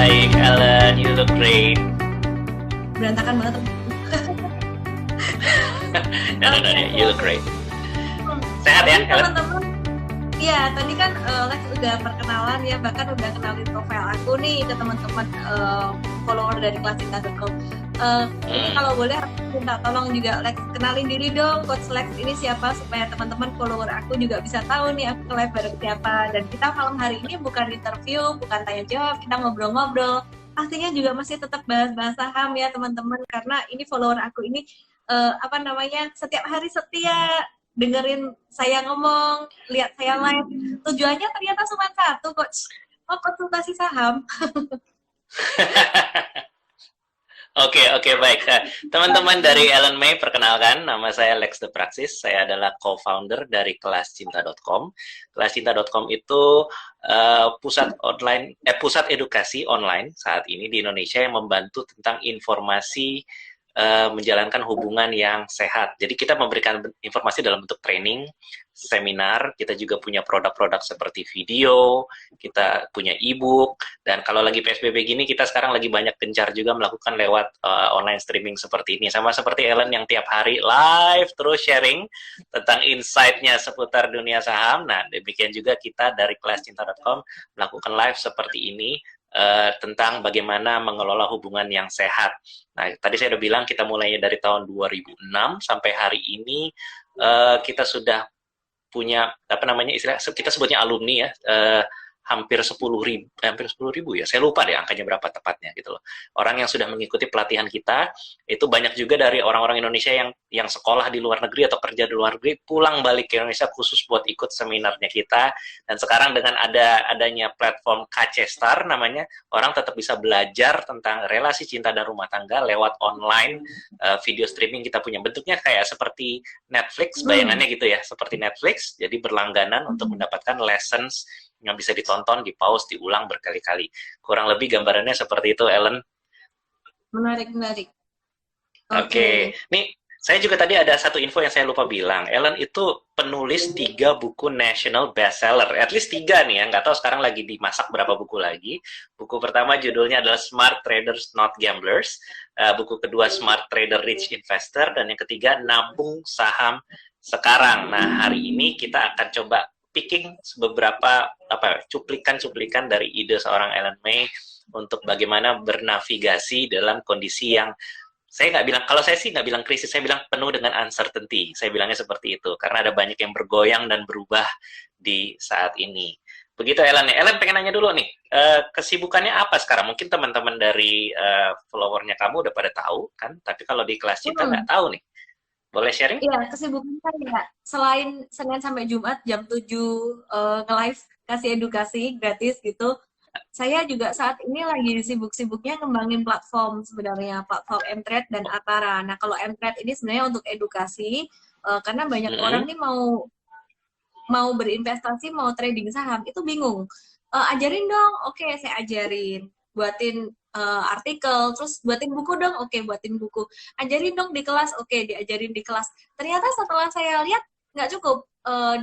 baik, Ellen. You look great. Berantakan banget. No, no, no, Oke. you look great. Sehat ya, Tadi Ellen? teman-teman, iya tadi kan Lex udah perkenalan ya, bahkan udah kenalin profil aku nih ke teman-teman follower dari kelascinta.com. Ini kalau boleh aku minta tolong juga Lex kenalin diri dong, Coach Lex ini siapa supaya teman-teman follower aku juga bisa tahu nih aku ke live bareng siapa. Dan kita malam hari ini bukan interview, bukan tanya jawab, kita ngobrol-ngobrol. Pastinya juga masih tetap bahas-bahas saham ya teman-teman, karena ini follower aku ini setiap hari setia dengerin saya ngomong, lihat saya live. Tujuannya ternyata cuma satu, Coach. Mau konsultasi saham. Oke, baik. Teman-teman dari Ellen May, perkenalkan, nama saya Lex The Praxis. Saya adalah co-founder dari kelascinta.com. Kelascinta.com itu pusat edukasi online saat ini di Indonesia yang membantu tentang informasi menjalankan hubungan yang sehat. Jadi kita memberikan informasi dalam bentuk training, seminar, kita juga punya produk-produk seperti video, kita punya e-book, dan kalau lagi PSBB gini, kita sekarang lagi banyak gencar juga melakukan lewat online streaming seperti ini. Sama seperti Ellen yang tiap hari live terus sharing tentang insight-nya seputar dunia saham. Nah, demikian juga kita dari kelascinta.com melakukan live seperti ini, tentang bagaimana mengelola hubungan yang sehat. Nah, tadi saya udah bilang kita mulainya dari tahun 2006 sampai hari ini kita sudah punya istilah kita sebutnya alumni ya, hampir 10.000 ya, saya lupa deh angkanya berapa tepatnya gitu loh. Orang yang sudah mengikuti pelatihan kita itu banyak juga dari orang-orang Indonesia yang sekolah di luar negeri atau kerja di luar negeri, pulang balik ke Indonesia khusus buat ikut seminarnya kita. Dan sekarang dengan adanya platform KC Star namanya, orang tetap bisa belajar tentang relasi cinta dan rumah tangga lewat online video streaming. Kita punya bentuknya kayak seperti Netflix, bayangannya gitu ya, seperti Netflix, jadi berlangganan untuk mendapatkan lessons yang bisa ditonton, di-pause, diulang berkali-kali. Kurang lebih gambarannya seperti itu, Ellen. Menarik. Oke. Nih, saya juga tadi ada satu info yang saya lupa bilang. Ellen itu penulis 3 buku national bestseller. At least 3 nih ya. Nggak tahu sekarang lagi dimasak berapa buku lagi. Buku pertama judulnya adalah Smart Traders Not Gamblers. Buku kedua Smart Trader Rich Investor. Dan yang ketiga Nabung Saham Sekarang. Nah, hari ini kita akan coba picking beberapa cuplikan-cuplikan dari ide seorang Ellen May untuk bagaimana bernavigasi dalam kondisi yang kalau saya sih nggak bilang krisis, saya bilang penuh dengan uncertainty. Saya bilangnya seperti itu karena ada banyak yang bergoyang dan berubah di saat ini. Begitu Ellen ya. Ellen pengen nanya dulu nih, kesibukannya apa sekarang? Mungkin teman-teman dari followernya kamu udah pada tahu kan, tapi kalau di kelas cinta nggak tahu nih. Boleh sharing? Iya, kesibukan saya selain Senin sampai Jumat jam 7 nge-live kasih edukasi gratis gitu. Saya juga saat ini lagi sibuk-sibuknya ngembangin platform sebenarnya, platform Mtrade dan Atara. Nah, kalau Mtrade ini sebenarnya untuk edukasi karena banyak orang nih mau berinvestasi, mau trading saham itu bingung. Ajarin dong, oke saya ajarin. Buatin artikel, terus buatin buku dong, oke buatin buku. Ajarin dong di kelas, oke diajarin di kelas. Ternyata setelah saya lihat nggak cukup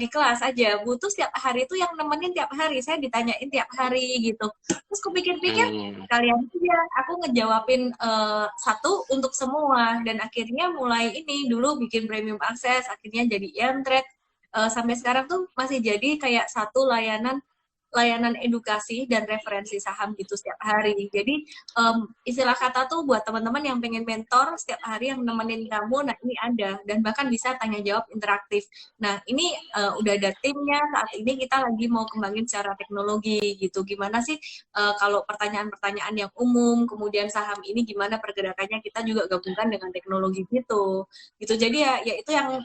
di kelas aja, butuh setiap hari itu yang nemenin tiap hari. Saya ditanyain tiap hari gitu. Terus kupikir-pikir kalian aja, aku ngejawabin satu untuk semua dan akhirnya mulai ini dulu bikin premium access, akhirnya jadi Mtrade. Sampai sekarang tuh masih jadi kayak satu layanan edukasi dan referensi saham gitu setiap hari. Jadi istilah kata tuh buat teman-teman yang pengen mentor setiap hari yang nemenin kamu, nah ini ada dan bahkan bisa tanya jawab interaktif. Nah ini udah ada timnya, saat ini kita lagi mau kembangin secara teknologi gitu. Gimana sih kalau pertanyaan-pertanyaan yang umum, kemudian saham ini gimana pergerakannya, kita juga gabungkan dengan teknologi gitu. Jadi ya itu yang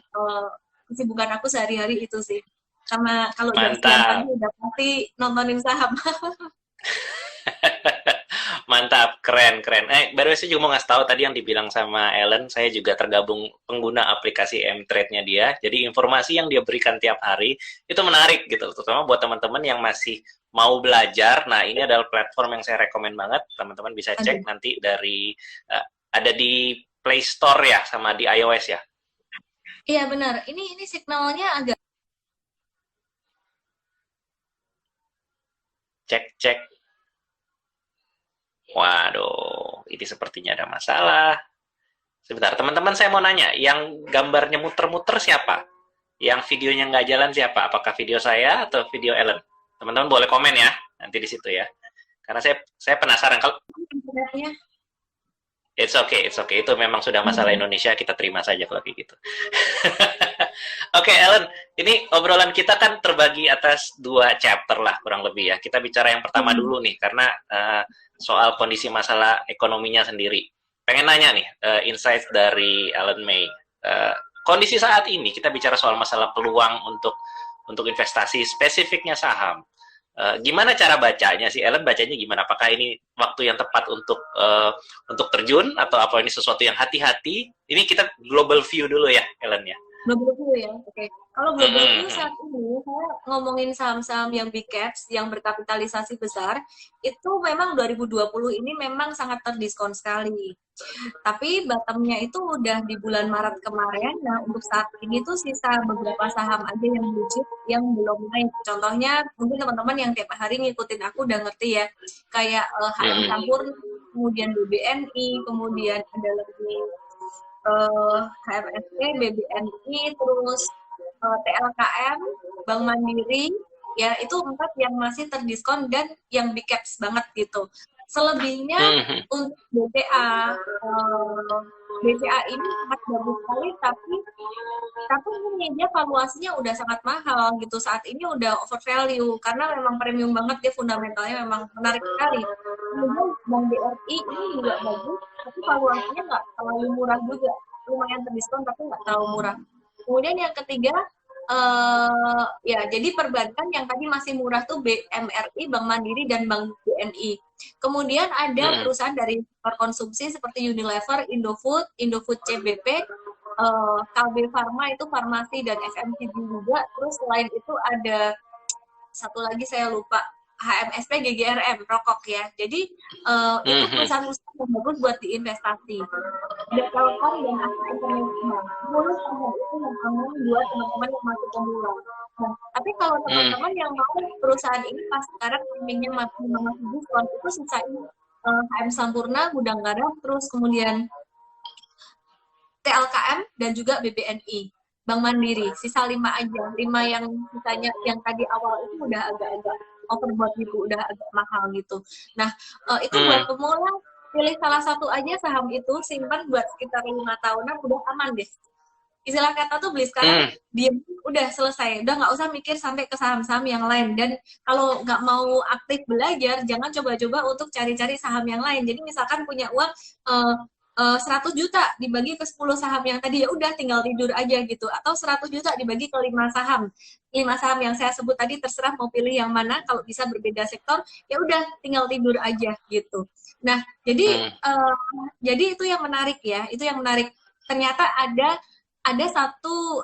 kesibukan aku sehari-hari itu sih. Sama kalau jam 9 pagi Mantap. udah pasti nontonin saham. Mantap, keren. Baru saya juga mau ngasih tahu tadi yang dibilang sama Ellen, saya juga tergabung pengguna aplikasi Mtrade-nya dia. Jadi informasi yang dia berikan tiap hari itu menarik gitu, terutama buat teman-teman yang masih mau belajar. Nah, ini adalah platform yang saya rekomen banget. Teman-teman bisa cek nanti dari ada di Play Store ya, sama di iOS ya. Iya benar. Ini signalnya agak Cek. Waduh, ini sepertinya ada masalah. Sebentar, teman-teman saya mau nanya, yang gambarnya muter-muter siapa? Yang videonya nggak jalan siapa? Apakah video saya atau video Ellen? Teman-teman boleh komen ya, nanti di situ ya. Karena saya penasaran kalau Internetnya. it's okay. Itu memang sudah masalah Indonesia, kita terima saja kalau kayak gitu. Oke, Ellen, ini obrolan kita kan terbagi atas 2 chapter lah kurang lebih ya. Kita bicara yang pertama dulu nih, karena soal kondisi masalah ekonominya sendiri. Pengen nanya nih, insight dari Ellen May. Kondisi saat ini kita bicara soal masalah peluang untuk investasi, spesifiknya saham. Gimana cara bacanya sih, Ellen bacanya gimana? Apakah ini waktu yang tepat untuk terjun atau apa ini sesuatu yang hati-hati? Ini kita global view dulu ya, Ellen ya. Global view ya, oke. Kalau global view saat ini, saya ngomongin saham-saham yang big caps, yang berkapitalisasi besar, itu memang 2020 ini memang sangat terdiskon sekali. Tapi bottomnya itu udah di bulan Maret kemarin, nah untuk saat ini tuh sisa beberapa saham aja yang blue chip yang belum naik. Contohnya, mungkin teman-teman yang tiap hari ngikutin aku udah ngerti ya, kayak HM Sampurna, kemudian BBNI, kemudian ada lagi HMSP, BBNI, terus TLKM, Bank Mandiri, ya itu 4 yang masih terdiskon dan yang big caps banget gitu. Selebihnya untuk BCA ini sangat bagus sekali, tapi ini dia valuasinya udah sangat mahal gitu. Saat ini udah over value karena memang premium banget, dia fundamentalnya memang menarik sekali. Kemudian Bank BRI ini juga bagus, tapi valuasinya nggak terlalu murah juga, lumayan terdiskon tapi nggak terlalu murah. Kemudian yang ketiga, ya jadi perbankan yang tadi masih murah tuh BMRI, Bank Mandiri, dan Bank BNI. Kemudian ada perusahaan dari sektor konsumsi seperti Unilever, Indofood CBP, Kalbe Farma itu farmasi dan FMCG juga. Terus selain itu ada satu lagi saya lupa, HMSP GGRM rokok ya. Jadi itu perusahaan-perusahaan yang bagus buat diinvestasi. Dan Telkom dan Astra International. Mulus itu yang aman buat teman-teman yang masih pemula. Nah, tapi kalau teman-teman yang mau perusahaan ini pas sekarang timingnya masih diskon, itu sisain HM Sampurna, Gudang Garam, terus kemudian TLKM dan juga BBNI. Bank Mandiri, sisa 5 aja. 5 yang sisanya yang tadi awal itu udah agak-agak overbought gitu, udah agak mahal gitu. Nah, itu buat pemula, pilih salah satu aja saham itu, simpan buat sekitar 5 tahunan, udah aman deh. Istilah kata tuh beli sekarang, diem, udah selesai. Udah nggak usah mikir sampai ke saham-saham yang lain. Dan kalau nggak mau aktif belajar, jangan coba-coba untuk cari-cari saham yang lain. Jadi misalkan punya uang 100 juta dibagi ke 10 saham yang tadi, ya udah tinggal tidur aja gitu. Atau 100 juta dibagi ke 5 saham. 5 saham yang saya sebut tadi terserah mau pilih yang mana, kalau bisa berbeda sektor, ya udah tinggal tidur aja gitu. Nah, jadi itu yang menarik ya, itu yang menarik. Ternyata ada satu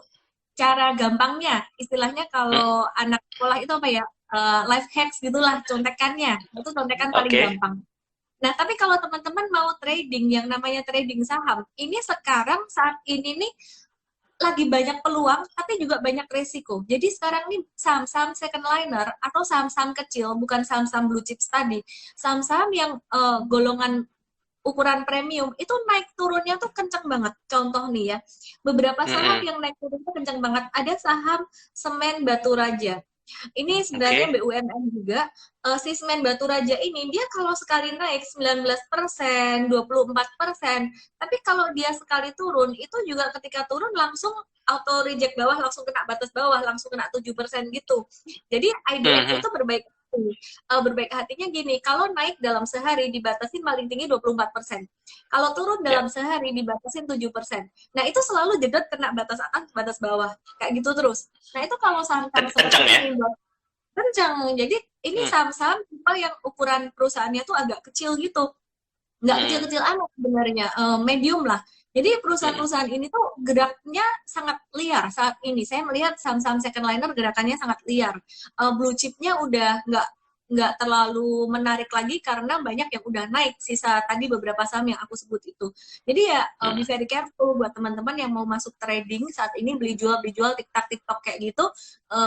cara gampangnya, istilahnya kalau anak sekolah itu apa ya, life hacks gitulah, contekannya. Itu contekan paling gampang. Nah, tapi kalau teman-teman mau trading, yang namanya trading saham, ini sekarang saat ini nih lagi banyak peluang, tapi juga banyak resiko. Jadi sekarang nih saham-saham second liner atau saham-saham kecil, bukan saham-saham blue chips tadi, saham-saham yang golongan ukuran premium, itu naik turunnya tuh kenceng banget. Contoh nih ya, beberapa saham yang naik turunnya kenceng banget. Ada saham semen Batu Raja. Ini sebenarnya BUMN juga. Si semen Batu Raja ini, dia kalau sekali naik 19%, 24%, tapi kalau dia sekali turun, itu juga ketika turun langsung auto reject bawah, langsung kena batas bawah, langsung kena 7% gitu. Jadi IDX itu berbaik hatinya gini, kalau naik dalam sehari dibatasin paling tinggi 24%. Kalau turun dalam sehari dibatasin 7%. Nah, itu selalu jedot kena batas atas, batas bawah. Kayak gitu terus. Nah, itu kalau saham-saham seperti ini kencang. Jadi ini saham-saham yang ukuran perusahaannya tuh agak kecil gitu. Nggak kecil-kecil amat sebenarnya, medium lah. Jadi perusahaan-perusahaan ini tuh geraknya sangat liar saat ini. Saya melihat saham-saham second liner gerakannya sangat liar. Blue chipnya udah nggak terlalu menarik lagi karena banyak yang udah naik sisa tadi beberapa saham yang aku sebut itu. Jadi ya be very careful buat teman-teman yang mau masuk trading saat ini beli jual TikTok kayak gitu.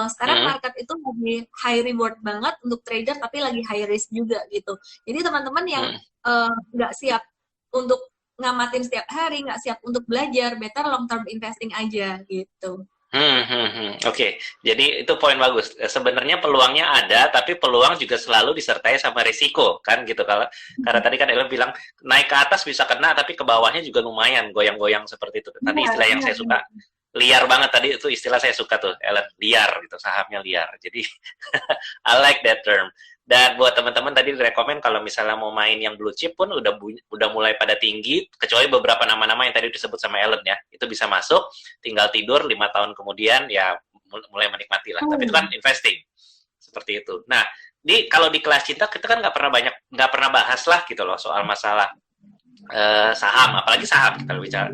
Sekarang market itu lagi high reward banget untuk trader tapi lagi high risk juga gitu. Jadi teman-teman yang nggak siap untuk ngamatin setiap hari, nggak siap untuk belajar, better long term investing aja gitu. Oke. Jadi itu poin bagus. Sebenarnya peluangnya ada, tapi peluang juga selalu disertai sama risiko, kan gitu. Karena tadi kan Ellen bilang naik ke atas bisa kena, tapi ke bawahnya juga lumayan goyang-goyang seperti itu. Tadi istilah yang saya suka, liar banget tadi itu istilah saya suka tuh, Ellen, liar gitu, sahamnya liar. Jadi I like that term. Dan buat teman-teman tadi rekomen kalau misalnya mau main yang blue chip pun udah mulai pada tinggi, kecuali beberapa nama-nama yang tadi disebut sama Ellen ya, itu bisa masuk, tinggal tidur 5 tahun kemudian ya mulai menikmati lah. Tapi itu kan investing seperti itu. Nah, kalau di kelas cinta kita kan nggak pernah bahas lah gitu loh soal masalah saham, apalagi saham kita bicara.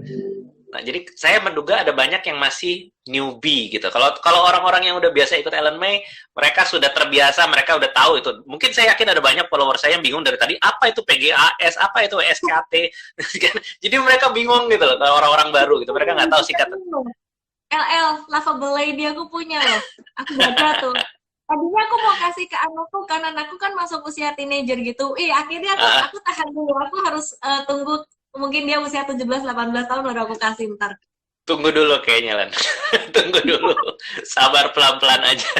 Nah, jadi saya menduga ada banyak yang masih newbie gitu. Kalau orang-orang yang udah biasa ikut Ellen May, mereka sudah terbiasa, mereka udah tahu itu. Mungkin saya yakin ada banyak follower saya yang bingung dari tadi, apa itu PGAS, apa itu SKT. Jadi mereka bingung gitu loh, kalau orang-orang baru gitu. Mereka nggak tahu singkatan. Lovable Lady aku punya loh. Aku baca tuh. Tadinya aku mau kasih ke anakku, karena anakku kan masuk usia teenager gitu. Akhirnya aku tahan dulu. Aku harus tunggu. Mungkin dia usia 17-18 tahun udah aku kasih ntar. Tunggu dulu kayaknya, Len. Tunggu dulu. Sabar pelan-pelan aja.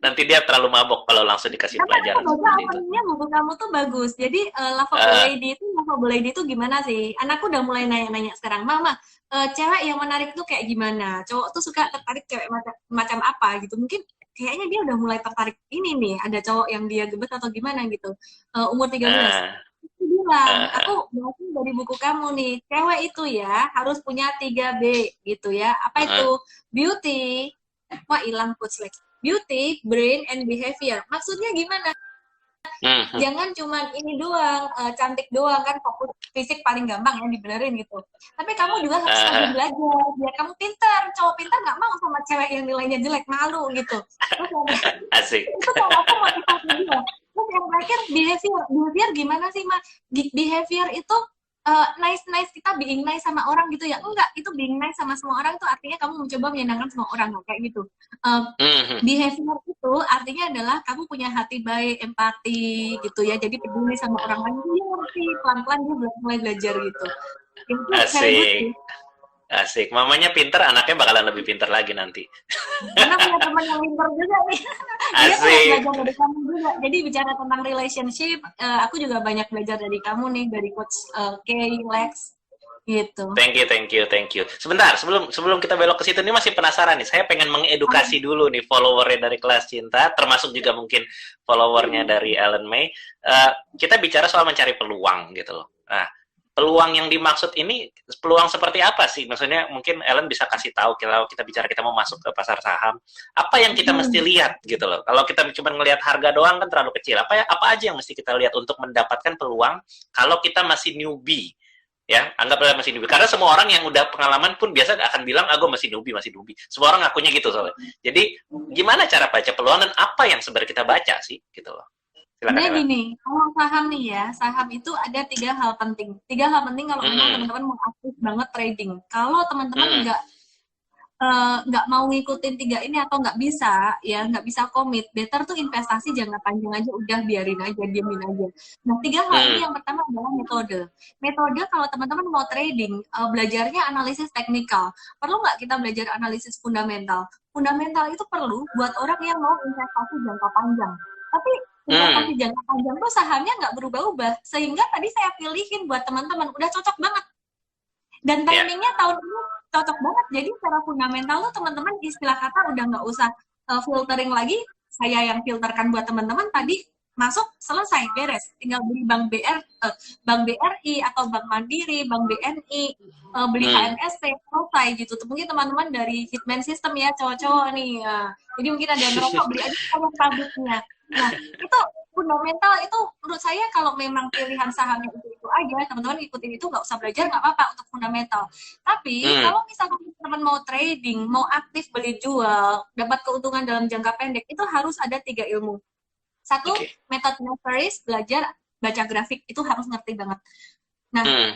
Nanti dia terlalu mabok kalau langsung dikasih pelajaran. Openingnya buku kamu tuh bagus. Jadi Lovable Lady itu gimana sih? Anakku udah mulai nanya-nanya sekarang. Mama, cewek yang menarik tuh kayak gimana? Cowok tuh suka tertarik cewek macam apa gitu. Mungkin kayaknya dia udah mulai tertarik ini nih. Ada cowok yang dia gebet atau gimana gitu. Umur 13. Bilang, aku belajar dari buku kamu nih, cewek itu ya harus punya 3B gitu ya. Apa itu? Beauty, hilang coach Lex. Beauty, brain, and behavior. Maksudnya gimana? Jangan cuman ini doang, cantik doang kan, fokus fisik paling gampang ya dibenerin gitu. Tapi kamu juga harus rajin belajar, biar kamu pintar. Cowok pintar nggak mau sama cewek yang nilainya jelek, malu gitu. Asik. Itu kalau aku motivasi dia. Terus yang terakhir behavior gimana sih Ma? Behavior itu nice kita being nice sama orang gitu ya? Enggak, itu being nice sama semua orang itu artinya kamu mencoba menyenangkan semua orang kayak gitu. Behavior itu artinya adalah kamu punya hati baik, empati gitu ya. Jadi peduli sama orang lain, dia ngerti pelan-pelan dia mulai belajar gitu. Itu asik. Asik, mamanya pinter, anaknya bakalan lebih pinter lagi nanti. Karena punya teman yang pinter juga nih. Dia belajar dari kamu juga. Jadi bicara tentang relationship, aku juga banyak belajar dari kamu nih, dari Coach Kay, Lex, gitu. Thank you. Sebentar, sebelum kita belok ke situ, ini masih penasaran nih. Saya pengen mengedukasi dulu nih followernya dari Kelas Cinta, termasuk juga mungkin followernya dari Ellen May. Kita bicara soal mencari peluang gitu loh. Nah, peluang yang dimaksud ini peluang seperti apa sih? Maksudnya mungkin Ellen bisa kasih tahu kalau kita bicara kita mau masuk ke pasar saham, apa yang kita mesti lihat gitu loh. Kalau kita cuma ngelihat harga doang kan terlalu kecil. Apa aja yang mesti kita lihat untuk mendapatkan peluang kalau kita masih newbie? Ya, anggaplah masih newbie. Karena semua orang yang udah pengalaman pun biasa akan bilang, gue masih newbie. Semua orang ngakunya gitu soalnya. Jadi, gimana cara baca peluang dan apa yang sebenarnya kita baca sih? Gitu loh. Sebenarnya gini, kalau saham nih ya, saham itu ada 3 hal penting. 3 hal penting kalau memang teman-teman mau aktif banget trading. Kalau teman-teman nggak mau ngikutin 3 ini atau nggak bisa komit, better tuh investasi jangka panjang aja, udah biarin aja, diemin aja. Nah, 3 hal ini yang pertama adalah metode. Metode kalau teman-teman mau trading, belajarnya analisis teknikal. Perlu nggak kita belajar analisis fundamental? Fundamental itu perlu buat orang yang mau investasi jangka panjang. Tapi investasi jangka panjang tuh sahamnya nggak berubah-ubah, sehingga tadi saya pilihin buat teman-teman, udah cocok banget. Dan timingnya tahun ini cocok banget. Jadi secara fundamental tuh teman-teman istilah kata udah nggak usah filtering lagi. Saya yang filterkan buat teman-teman tadi masuk selesai beres. Tinggal beli Bank BRI atau Bank Mandiri, Bank BNI, beli HMST selesai gitu. Mungkin teman-teman dari Hitman System ya cowok-cowok nih. Jadi mungkin ada yang ngerokok beli aja produknya. Nah, itu fundamental itu menurut saya kalau memang pilihan sahamnya itu aja, teman-teman ikutin itu nggak usah belajar, nggak apa-apa untuk fundamental. Tapi kalau misalkan teman-teman mau trading, mau aktif beli jual, dapat keuntungan dalam jangka pendek, itu harus ada 3 ilmu. Satu, Oke. metodenya Ferris, belajar baca grafik, itu harus ngerti banget. Nah, Hmm.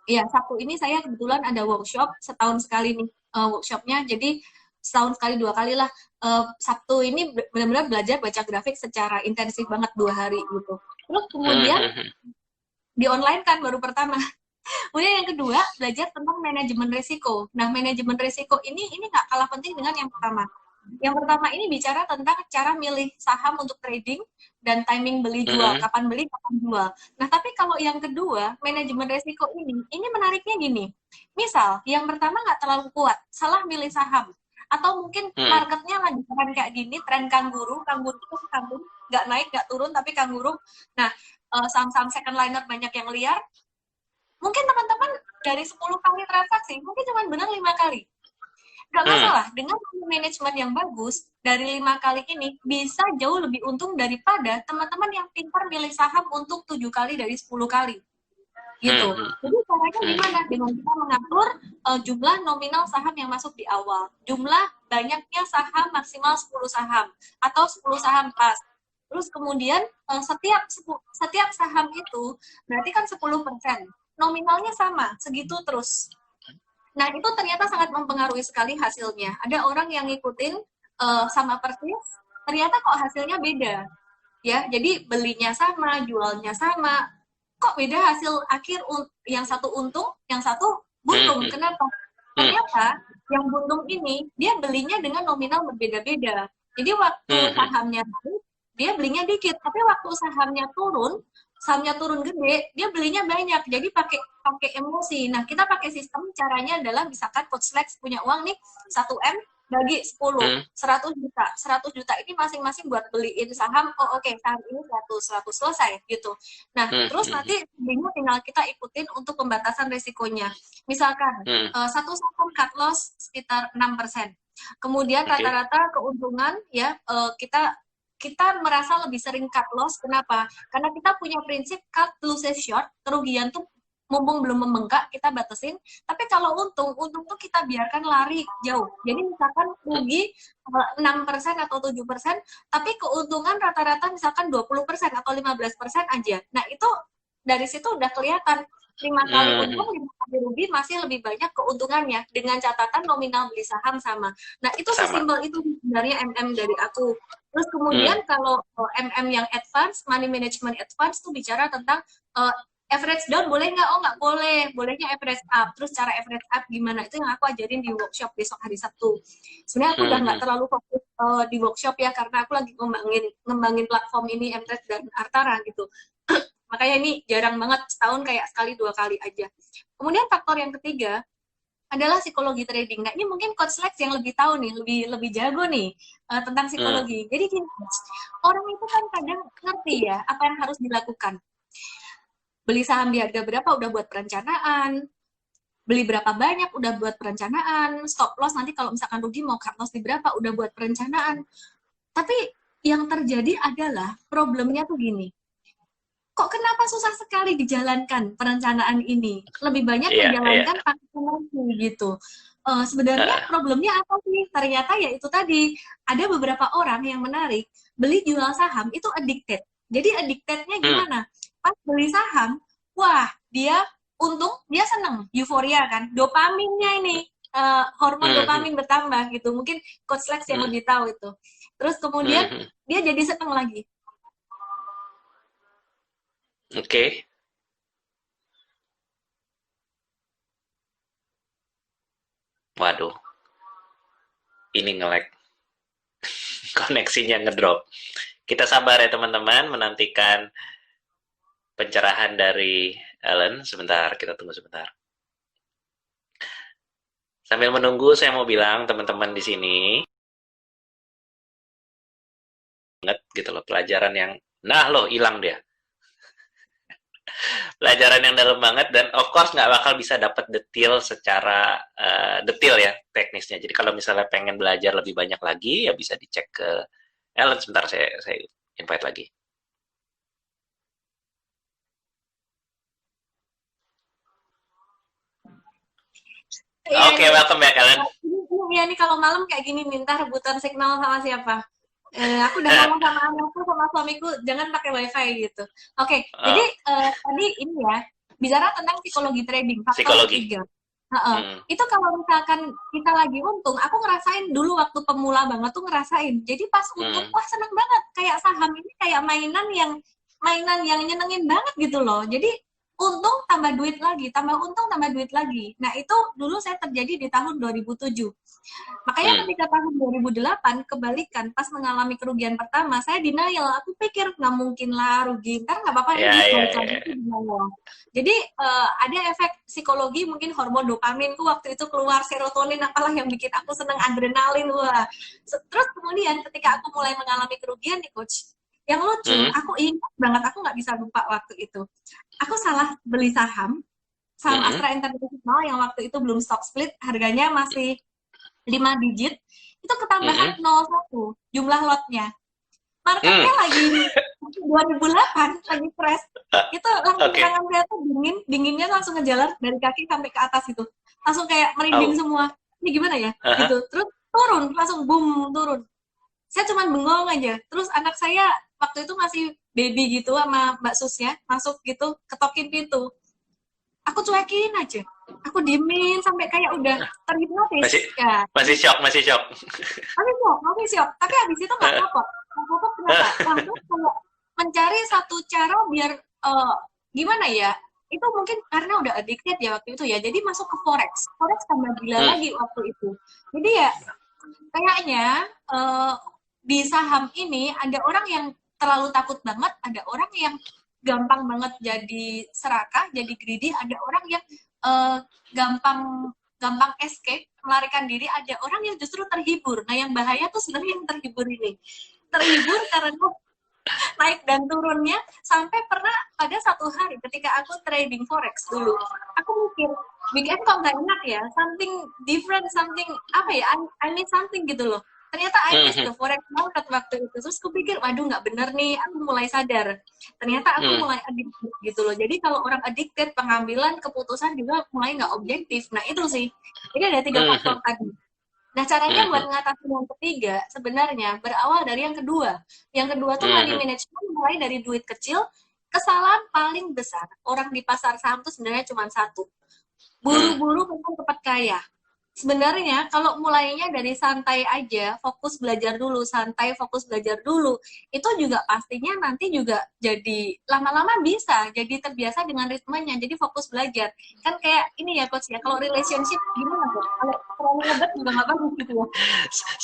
ya Sabtu ini saya kebetulan ada workshop setahun sekali nih workshopnya, jadi setahun sekali 2 kali lah. Sabtu ini benar-benar belajar baca grafik secara intensif banget 2 hari gitu. Terus Hmm. kemudian Hmm. Hmm. di online kan baru pertama. Kemudian yang kedua, belajar tentang manajemen risiko. Nah, manajemen risiko ini nggak kalah penting dengan yang pertama. Yang pertama ini bicara tentang cara milih saham untuk trading dan timing beli jual, Hmm. kapan beli, kapan jual. Nah, tapi kalau yang kedua, manajemen risiko ini menariknya gini. Misal, yang pertama nggak terlalu kuat, salah milih saham. Atau mungkin Hmm. marketnya lagi tren kayak gini, tren kanguru itu kanguru, nggak naik, nggak turun, tapi kanguru. Nah, saham-saham second liner banyak yang liar, mungkin teman-teman dari 10 kali transaksi, mungkin cuma benar 5 kali. Nggak Hmm. masalah, dengan manajemen yang bagus, dari 5 kali ini bisa jauh lebih untung daripada teman-teman yang pintar milih saham untuk 7 kali dari 10 kali. Gitu. Hmm. Hmm. Jadi caranya Hmm. gimana? Dengan kita mengatur jumlah nominal saham yang masuk di awal. Jumlah banyaknya saham maksimal 10 saham. Atau 10 saham pas. Terus kemudian setiap saham itu berarti kan 10%. Nominalnya sama, segitu terus. Nah, itu ternyata sangat mempengaruhi sekali hasilnya. Ada orang yang ngikutin sama persis, ternyata kok hasilnya beda. Ya, jadi belinya sama, jualnya sama. Kok beda hasil akhir, yang satu untung, yang satu buntung. Hmm. Kenapa? Hmm. Ternyata yang buntung ini dia belinya dengan nominal berbeda-beda. Jadi waktu Hmm. sahamnya naik, dia belinya dikit, tapi waktu sahamnya turun gede, dia belinya banyak. Jadi pakai pakai emosi. Nah, kita pakai sistem, caranya adalah misalkan Coach Lex punya uang nih 1M bagi 10, Hmm. 100 juta. 100 juta ini masing-masing buat beliin saham. Oh, oke, saham ini 100 selesai gitu. Nah, Hmm. terus Hmm. nanti belinya tinggal kita ikutin untuk pembatasan risikonya. Misalkan Hmm. satu saham cut loss sekitar 6%. Kemudian Oke. rata-rata keuntungan ya kita kita merasa lebih sering cut loss. Kenapa? Karena kita punya prinsip cut loses short, kerugian tuh mumpung belum membengkak, kita batasin. Tapi kalau untung tuh kita biarkan lari jauh. Jadi misalkan rugi 6% atau 7%, tapi keuntungan rata-rata misalkan 20% atau 15% aja. Nah, itu dari situ udah kelihatan 5 kali Hmm. untung, 5 kali rugi, masih lebih banyak keuntungannya dengan catatan nominal beli saham sama. Nah, itu Sama. sesimpel itu sebenarnya MM dari aku. Terus Hmm. kemudian kalau MM yang advance, money management advance tuh bicara tentang average down boleh nggak? Oh, nggak boleh. Bolehnya average up. Terus cara average up gimana? Itu yang aku ajarin di workshop besok hari Sabtu. Sebenarnya aku udah nggak Hmm. terlalu fokus di workshop ya, karena aku lagi ngembangin platform ini, Mtrade dan Artara gitu. Makanya ini jarang banget, setahun kayak sekali 2 kali aja. Kemudian faktor yang ketiga adalah psikologi trading. Nah, ini mungkin Coach Lex yang lebih tahu nih, lebih jago nih tentang Hmm. psikologi. Jadi gini, orang itu kan kadang ngerti ya apa yang harus dilakukan. Beli saham di harga berapa udah buat perencanaan, beli berapa banyak udah buat perencanaan, stop loss nanti kalau misalkan rugi mau cut loss di berapa udah buat perencanaan. Tapi yang terjadi adalah problemnya tuh gini, kok kenapa susah sekali dijalankan perencanaan ini? Lebih banyak Iya, iya. menjalankan pakai emosi gitu. Sebenarnya Heeh. problemnya apa sih? Ternyata ya itu tadi, ada beberapa orang yang menarik, beli jual saham itu addicted. Jadi addictednya Hmm. gimana? Pas beli saham, wah dia untung, dia seneng, euforia kan, dopaminnya ini, hormon Hmm. dopamin bertambah gitu. Mungkin Coach Lex yang Hmm. lebih tahu itu. Terus kemudian Hmm. dia jadi seneng lagi. Oke. Waduh, ini nge-lag. Koneksinya ngedrop. Kita sabar ya teman-teman, menantikan pencerahan dari Ellen. Sebentar, kita tunggu sebentar. Sambil menunggu, saya mau bilang teman-teman di sini, ingat gitu loh, pelajaran yang, nah loh, hilang dia. Pelajaran yang dalam banget, dan of course nggak bakal bisa dapat detail secara detail ya, teknisnya. Jadi kalau misalnya pengen belajar lebih banyak lagi, ya bisa dicek ke Ellen. Sebentar, saya invite lagi. Iya Oke, nih, welcome ya Ellen. ini ya nih kalau malam kayak gini minta rebutan signal sama siapa? Aku udah ngomong sama anakku sama suamiku jangan pakai wifi gitu. Oke, jadi Oh, tadi ini ya bicara tentang psikologi trading faktor psikologi. ketiga. Heeh. Hmm. Itu kalau misalkan kita lagi untung, aku ngerasain dulu waktu pemula banget tuh ngerasain. Jadi pas untung, Hmm. wah seneng banget. Kayak saham ini kayak mainan yang nyenengin banget gitu loh. Jadi untung tambah duit lagi, tambah untung tambah duit lagi. Nah itu dulu saya terjadi di tahun 2007. Makanya Hmm. ketika tahun 2008 kebalikan pas mengalami kerugian pertama, saya denial. Aku pikir nggak mungkin lah rugi, ntar nggak apa-apa ini Ya, duit ya, balik lagi ke ya. denial. Jadi ada efek psikologi mungkin hormon dopamin tuh waktu itu keluar serotonin apalah yang bikin aku seneng adrenalin wah. Terus kemudian ketika aku mulai mengalami kerugian nih coach, yang lucu Hmm. aku ingat banget aku nggak bisa lupa waktu itu. Aku salah beli saham Hmm. Astra International yang waktu itu belum stock split, harganya masih 5 digit, itu ketambahan Hmm. 01 jumlah lotnya. Hmm. Marketnya lagi 2008, lagi fresh. Itu langsung Oke. tangan saya tuh dinginnya langsung ngejalar dari kaki sampai ke atas itu. Langsung kayak merinding Oh. semua. Ini gimana ya? Aha. Gitu. Terus turun, langsung boom, turun. Saya cuma bengong aja. Terus anak saya waktu itu masih baby gitu sama Mbak Susnya, masuk gitu, ketokin pintu. Aku cuekin aja. Aku diemin sampai kayak udah Masih terhipnotis. Ya, masih shock, masih shock. Oke siap. Tapi habis itu nggak kapok. Nggak kapok kenapa? Langsung kayak mencari satu cara biar gimana ya? Itu mungkin karena udah addicted ya waktu itu ya. Jadi masuk ke forex. Forex tambah gila Hmm. lagi waktu itu. Jadi ya kayaknya di saham ini ada orang yang terlalu takut banget, ada orang yang gampang banget jadi serakah, jadi greedy, ada orang yang gampang gampang escape, melarikan diri, ada orang yang justru terhibur. Nah, yang bahaya tuh sebenarnya yang terhibur ini. Terhibur karena naik dan turunnya sampai pernah pada satu hari ketika aku trading forex dulu, aku mikir weekend kok nggak enak ya, something different, something apa ya, I miss something gitu loh. Ternyata I miss Hmm. the forex market waktu itu. Terus aku pikir, waduh nggak bener nih, aku mulai sadar. Ternyata aku Hmm. mulai addicted gitu loh. Jadi kalau orang addicted, pengambilan keputusan juga mulai nggak objektif. Nah itu sih. Jadi ada 3 faktor Hmm. tadi. Nah, caranya Hmm. buat ngatasin yang ketiga sebenarnya berawal dari yang kedua. Yang kedua tuh money Hmm. management mulai dari duit kecil. Kesalahan paling besar orang di pasar saham tuh sebenarnya cuma satu. Hmm. Buru-buru pengen cepat kaya. Sebenarnya kalau mulainya dari santai aja, fokus belajar dulu, santai fokus belajar dulu, itu juga pastinya nanti juga jadi lama-lama bisa jadi terbiasa dengan ritmenya, jadi fokus belajar. Kan kayak ini ya coach ya, kalau relationship gimana tuh? Kalau terlalu ngebet juga nggak bagus gitu ya.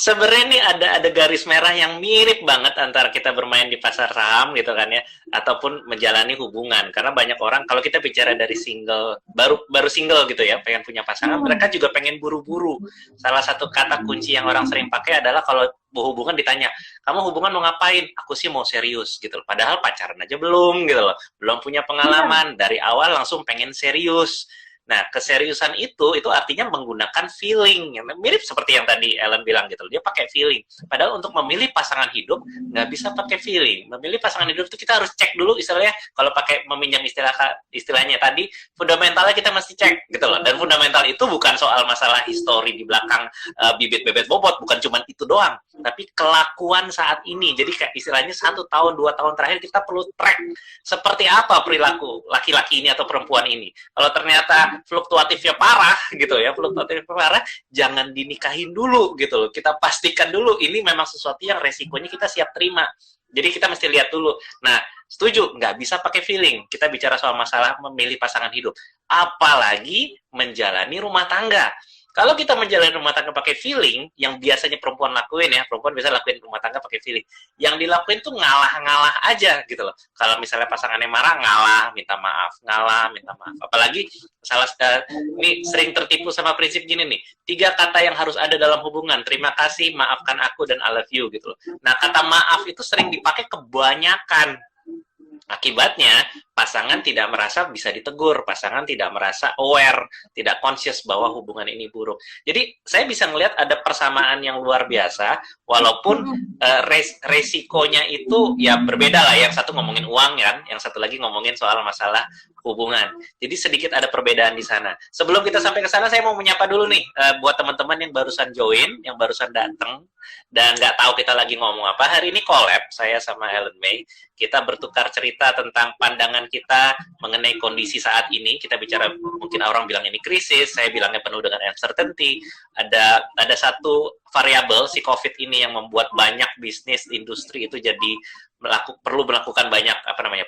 Sebenarnya nih ada garis merah yang mirip banget antara kita bermain di pasar saham gitu kan ya, ataupun menjalani hubungan. Karena banyak orang kalau kita bicara dari single, baru baru single gitu ya, pengen punya pasangan, mereka Hmm. juga pengen buru-buru. Salah satu kata kunci yang orang sering pakai adalah kalau hubungan ditanya, kamu hubungan mau ngapain? Aku sih mau serius gitu loh. Padahal pacaran aja belum gitu loh. Belum punya Iya. pengalaman. Dari awal langsung pengen serius. Nah, keseriusan itu artinya menggunakan feeling. Mirip seperti yang tadi Ellen bilang gitu. Dia pakai feeling. Padahal untuk memilih pasangan hidup, nggak bisa pakai feeling. Memilih pasangan hidup itu kita harus cek dulu istilahnya. Kalau pakai meminjam istilahnya tadi, fundamentalnya kita mesti cek gitu loh. Dan fundamental itu bukan soal masalah histori di belakang bibit bebet bobot. Bukan cuma itu doang. Tapi kelakuan saat ini. Jadi kayak istilahnya 1 tahun, 2 tahun terakhir kita perlu track seperti apa perilaku laki-laki ini atau perempuan ini. Kalau ternyata fluktuatifnya parah gitu ya, fluktuatifnya parah, jangan dinikahin dulu gitu loh. Kita pastikan dulu ini memang sesuatu yang resikonya kita siap terima. Jadi kita mesti lihat dulu. Nah, setuju, nggak bisa pakai feeling. Kita bicara soal masalah memilih pasangan hidup. Apalagi menjalani rumah tangga. Kalau kita menjalani rumah tangga pakai feeling, yang biasanya perempuan lakuin ya, perempuan bisa lakuin rumah tangga pakai feeling. Yang dilakuin tuh ngalah-ngalah aja gitu loh. Kalau misalnya pasangannya marah, ngalah, minta maaf. Apalagi salah ini sering tertipu sama prinsip gini nih. 3 kata yang harus ada dalam hubungan. Terima kasih, maafkan aku, dan I love you gitu loh. Nah, kata maaf itu sering dipakai kebanyakan. Akibatnya pasangan tidak merasa bisa ditegur, pasangan tidak merasa aware, tidak conscious bahwa hubungan ini buruk. Jadi saya bisa melihat ada persamaan yang luar biasa, walaupun resikonya itu ya berbeda lah. Yang satu ngomongin uang kan, yang satu lagi ngomongin soal masalah hubungan. Jadi sedikit ada perbedaan di sana. Sebelum kita sampai ke sana, saya mau menyapa dulu nih buat teman-teman yang barusan join, yang barusan datang dan nggak tahu kita lagi ngomong apa. Hari ini collab saya sama Ellen May. Kita bertukar cerita tentang pandangan kita mengenai kondisi saat ini. Kita bicara, mungkin orang bilang ini krisis, saya bilangnya penuh dengan uncertainty. Ada satu variabel si COVID ini yang membuat banyak bisnis industri itu jadi perlu melakukan banyak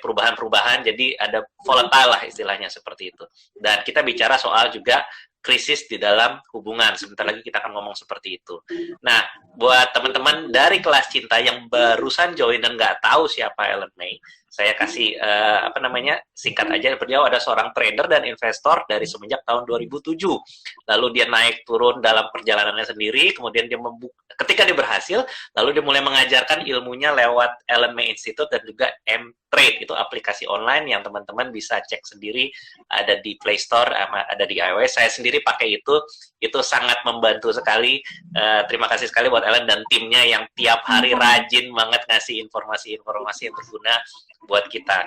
perubahan-perubahan, jadi ada volatile lah istilahnya seperti itu. Dan kita bicara soal juga krisis di dalam hubungan. Sebentar lagi kita akan ngomong seperti itu. Nah, buat teman-teman dari kelas cinta yang barusan join dan nggak tahu siapa Ellen May, saya kasih singkat aja. Beliau ada seorang trader dan investor dari semenjak tahun 2007. Lalu dia naik turun dalam perjalanannya sendiri, kemudian dia ketika dia berhasil, lalu dia mulai mengajarkan ilmunya lewat Ellen May Institute dan juga M-Trade, itu aplikasi online yang teman-teman bisa cek sendiri, ada di Play Store, ada di iOS. Saya sendiri pakai itu sangat membantu sekali. Terima kasih sekali buat Ellen dan timnya yang tiap hari rajin banget ngasih informasi-informasi yang berguna buat kita.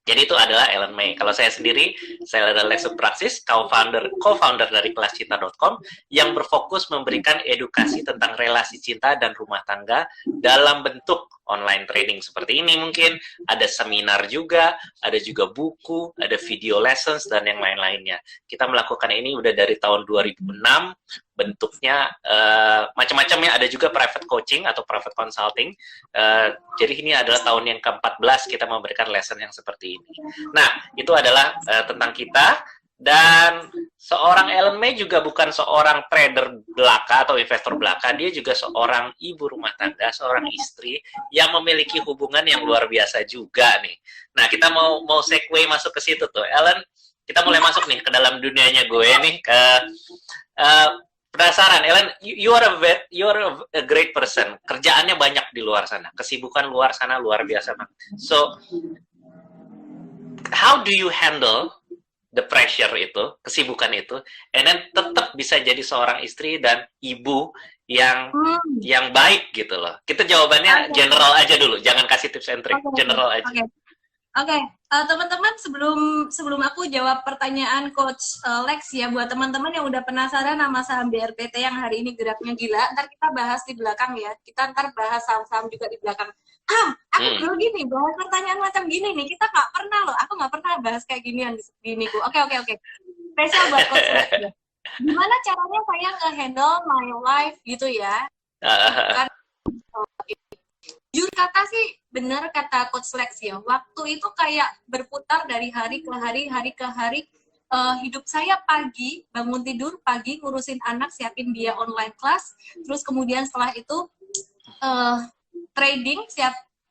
Jadi itu adalah Ellen May. Kalau saya sendiri, saya adalah Lexus Praxis, co-founder dari kelascinta.com yang berfokus memberikan edukasi tentang relasi cinta dan rumah tangga dalam bentuk online training seperti ini mungkin. Ada seminar juga, ada juga buku, ada video lessons, dan yang lain-lainnya. Kita melakukan ini udah dari tahun 2006, bentuknya macam-macamnya, ada juga private coaching atau private consulting. Jadi ini adalah tahun yang ke-14 kita memberikan lesson yang seperti ini. Nah, itu adalah tentang kita. Dan seorang Ellen May juga bukan seorang trader belaka atau investor belaka, dia juga seorang ibu rumah tangga, seorang istri yang memiliki hubungan yang luar biasa juga nih. Nah, kita mau segue masuk ke situ tuh. Ellen, kita mulai masuk nih ke dalam dunianya gue nih, ke penasaran. Ellen, you are a great person. Kerjaannya banyak di luar sana, kesibukan luar sana luar biasa banget. So, how do you handle the pressure itu, kesibukan itu, and then tetap bisa jadi seorang istri dan ibu yang baik gitu loh. Kita jawabannya general aja dulu, jangan kasih tips and trick, general aja. Oke. Teman-teman, sebelum aku jawab pertanyaan Coach Lex ya, buat teman-teman yang udah penasaran sama saham BRPT yang hari ini geraknya gila, ntar kita bahas di belakang ya. Kita ntar bahas saham-saham juga di belakang. Aku dulu gini, bahas pertanyaan macam gini nih, kita nggak pernah loh, aku nggak pernah bahas kayak ginian gini ku. Oke. Spesial buat Coach Lex ya. Gimana caranya saya nge-handle my life gitu ya. Kan, jujur kata sih, benar kata Coach Lex ya, waktu itu kayak berputar dari hari ke hari, hidup saya pagi, bangun tidur pagi, ngurusin anak, siapin dia online class, terus kemudian setelah itu trading,